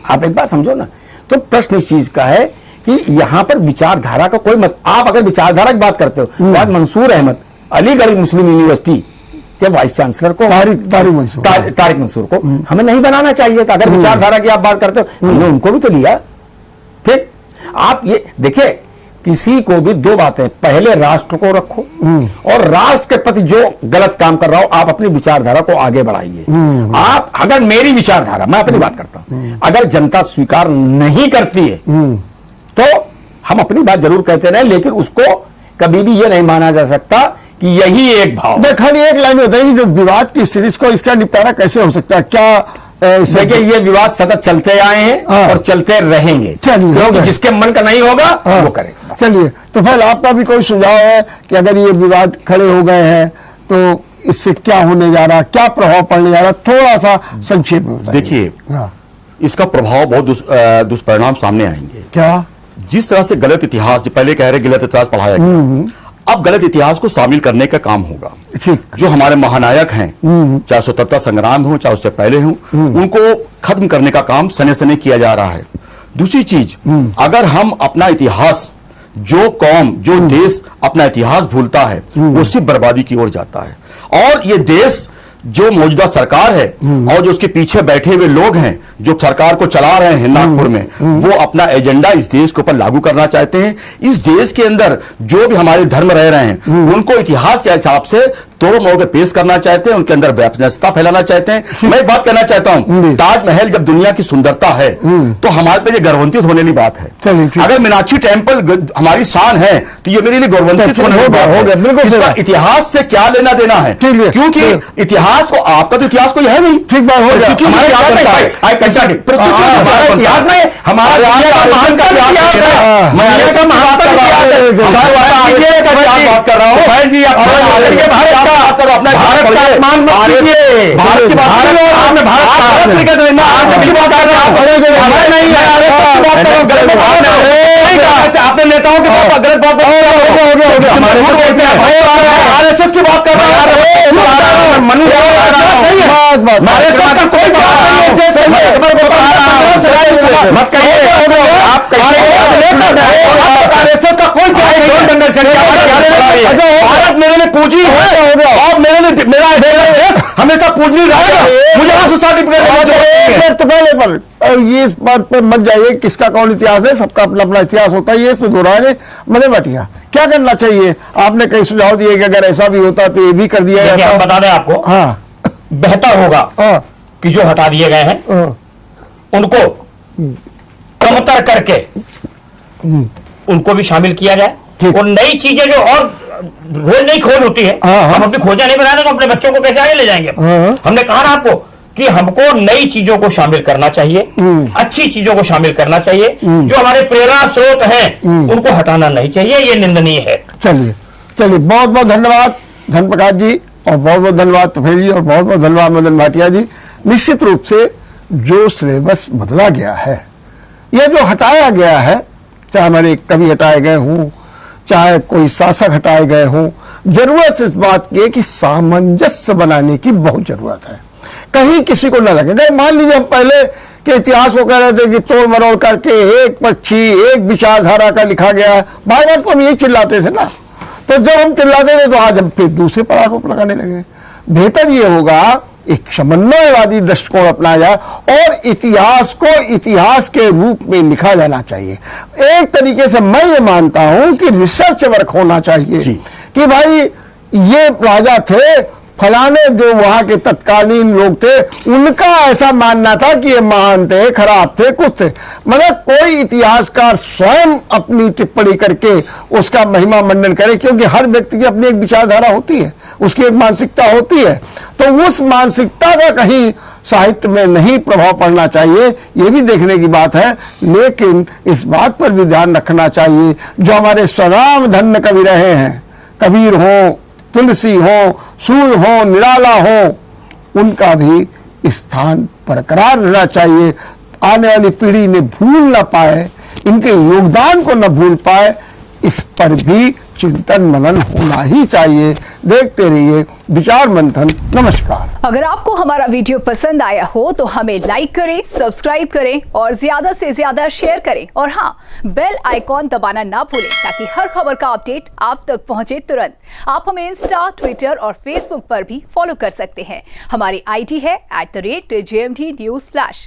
आप एक बात समझो ना, तो प्रश्न इस चीज का है कि यहां पर विचारधारा का कोई मत, आप अगर विचारधारा की बात करते हो तो आज मंसूर अहमद अलीगढ़ मुस्लिम यूनिवर्सिटी के वाइस चांसलर को, तारिक मंसूर को हमें नहीं बनाना चाहिए था। अगर विचारधारा की आप बात करते हो, हमने उनको भी तो लिया। फिर आप ये देखिए, किसी को भी दो बातें, पहले राष्ट्र को रखो और राष्ट्र के प्रति जो गलत काम कर रहा हो आप अपनी विचारधारा को आगे बढ़ाइए। आप अगर मेरी विचारधारा, मैं अपनी बात करता हूं, अगर जनता स्वीकार नहीं करती है तो हम अपनी बात जरूर कहते रहे, लेकिन उसको कभी भी यह नहीं माना जा सकता कि यही एक भाव। खाली एक लाइन बताइए, जो विवाद की स्थिति, इसको इसका निपटारा कैसे हो सकता है? क्या देखिए, ये विवाद सतत चलते आए हैं और चलते रहेंगे, क्योंकि जिसके मन का नहीं होगा वो करेगा। चलिए, तो फिर आपका भी कोई सुझाव है कि अगर ये विवाद खड़े हो गए हैं तो इससे क्या होने जा रहा, क्या प्रभाव पड़ने जा रहा, थोड़ा सा संक्षेप में बताइए। देखिए, इसका प्रभाव बहुत दुष्परिणाम सामने आएंगे। क्या? जिस तरह से गलत इतिहास, पहले कह रहे गलत इतिहास पढ़ाया गया, अब गलत इतिहास को शामिल करने का काम होगा। ठीक। जो हमारे महानायक हैं, चाहे स्वतंत्रता संग्राम हो चाहे उससे पहले हो, उनको खत्म करने का काम सने सने किया जा रहा है। दूसरी चीज, अगर हम अपना इतिहास, जो कौम, जो देश अपना इतिहास भूलता है, वो सिर्फ बर्बादी की ओर जाता है। और ये देश, जो मौजूदा सरकार है और जो उसके पीछे बैठे हुए लोग हैं, जो सरकार को चला रहे हैं नागपुर में, वो अपना एजेंडा इस देश के ऊपर लागू करना चाहते हैं। इस देश के अंदर जो भी हमारे धर्म रह रहे हैं, उनको इतिहास के हिसाब से तोड़ मोड़ के पेश करना चाहते हैं, उनके अंदर व्यवस्था फैलाना चाहते हैं। मैं एक बात कहना चाहता हूं, ताजमहल जब दुनिया की सुंदरता है तो हमारे पे ये गौरवान्वित होने वाली बात है। अगर मीनाक्षी टेम्पल हमारी शान है तो ये मेरे लिए गौरवान्वित होने वाली बात है। इसका इतिहास से क्या लेना देना है? क्योंकि इतिहास को, आपका तो इतिहास कोई है नहीं। ठीक बात हो गया। इतिहास नहीं, हमारा बात कर रहा हूँ जी। भारत का अपमान मत कीजिए, भारत की बात कर रहा हूं, आपने भारत तरीके से की बात कर रहा हूं, नहीं आपने नेताओं के बात गलत बात आरएसएस की बात कर रहा हूं, मत कहिए आप आरएसएस का कोई भारत मेरे लिए पूजी है और मेरे लिए मेरा देश हमेशा पूजनी रहेगा। मुझे सर्टिफिकेट पर ये इस बात पर मत जाइए किसका कौन इतिहास है, सबका अपना अपना इतिहास होता है, ये इसमें दोहराने मजे बटिया। क्या करना चाहिए? आपने कई सुझाव दिए कि अगर ऐसा भी होता तो ये भी कर दिया जाता। हम बता दें आपको, हाँ, बेहतर होगा कि जो हटा दिए गए हैं उनको कमतर करके उनको भी शामिल किया जाए, और नई चीजें जो और रोज नई खोज होती है, हम अपनी खोजें नहीं बनाने तो अपने बच्चों को कैसे आगे ले जाएंगे? हमने कहा ना आपको कि हमको नई चीजों को शामिल करना चाहिए, अच्छी चीजों को शामिल करना चाहिए, जो हमारे प्रेरणा स्रोत हैं उनको हटाना नहीं चाहिए, ये निंदनीय है। चलिए चलिए, बहुत बहुत धन्यवाद धन प्रकाश जी, और बहुत बहुत धन्यवाद तुफेल जी, और बहुत बहुत धन्यवाद मदन भाटिया जी। निश्चित रूप से जो सिलेबस बदला गया है, यह जो हटाया गया है, चाहे हमारे कवि हटाए गए हों, चाहे कोई शासक हटाए गए हों, जरूरत इस बात की है कि सामंजस्य बनाने की बहुत जरूरत है। कहीं किसी को न लगे, मान लीजिए हम पहले के इतिहास को कह रहे थे कि तोड़ मरोड़ करके एक पक्षी, एक विचारधारा का लिखा गया है, बार बार तो हम यही चिल्लाते थे ना, तो जब हम चिल्लाते थे तो आज हम फिर दूसरे पर आरोप लगाने लगे। बेहतर ये होगा एक समन्वयवादी दृष्टिकोण अपनाया जाए और इतिहास को इतिहास के रूप में लिखा जाना चाहिए। एक तरीके से मैं ये मानता हूं कि रिसर्च वर्क होना चाहिए कि भाई ये राजा थे फलाने जो वहां के तत्कालीन लोग थे उनका ऐसा मानना था कि ये महान थे, खराब थे, कुछ थे। मतलब कोई इतिहासकार स्वयं अपनी टिप्पणी करके उसका महिमा मंडन करे, क्योंकि हर व्यक्ति की अपनी एक विचारधारा होती है, उसकी एक मानसिकता होती है। तो उस मानसिकता का कहीं साहित्य में नहीं प्रभाव पड़ना चाहिए, ये भी देखने की बात है। लेकिन इस बात पर भी ध्यान रखना चाहिए, जो हमारे स्वनाम धन्य कवि रहे हैं, कबीर हो, तुलसी हो, सूर हो, निराला हो, उनका भी स्थान बरकरार रहना चाहिए। आने वाली पीढ़ी ने भूल ना पाए, इनके योगदान को न भूल पाए, इस पर भी चिंतन मनन होना ही चाहिए। देखते रहिए विचार मंथन। नमस्कार। अगर आपको हमारा वीडियो पसंद आया हो तो हमें लाइक करें, सब्सक्राइब करें और ज्यादा से ज्यादा शेयर करें। और हाँ, बेल आइकॉन दबाना ना भूलें ताकि हर खबर का अपडेट आप तक पहुंचे तुरंत। आप हमें इंस्टा, ट्विटर और फेसबुक पर भी फॉलो कर सकते हैं। हमारी आईडी है @JMT News Flash।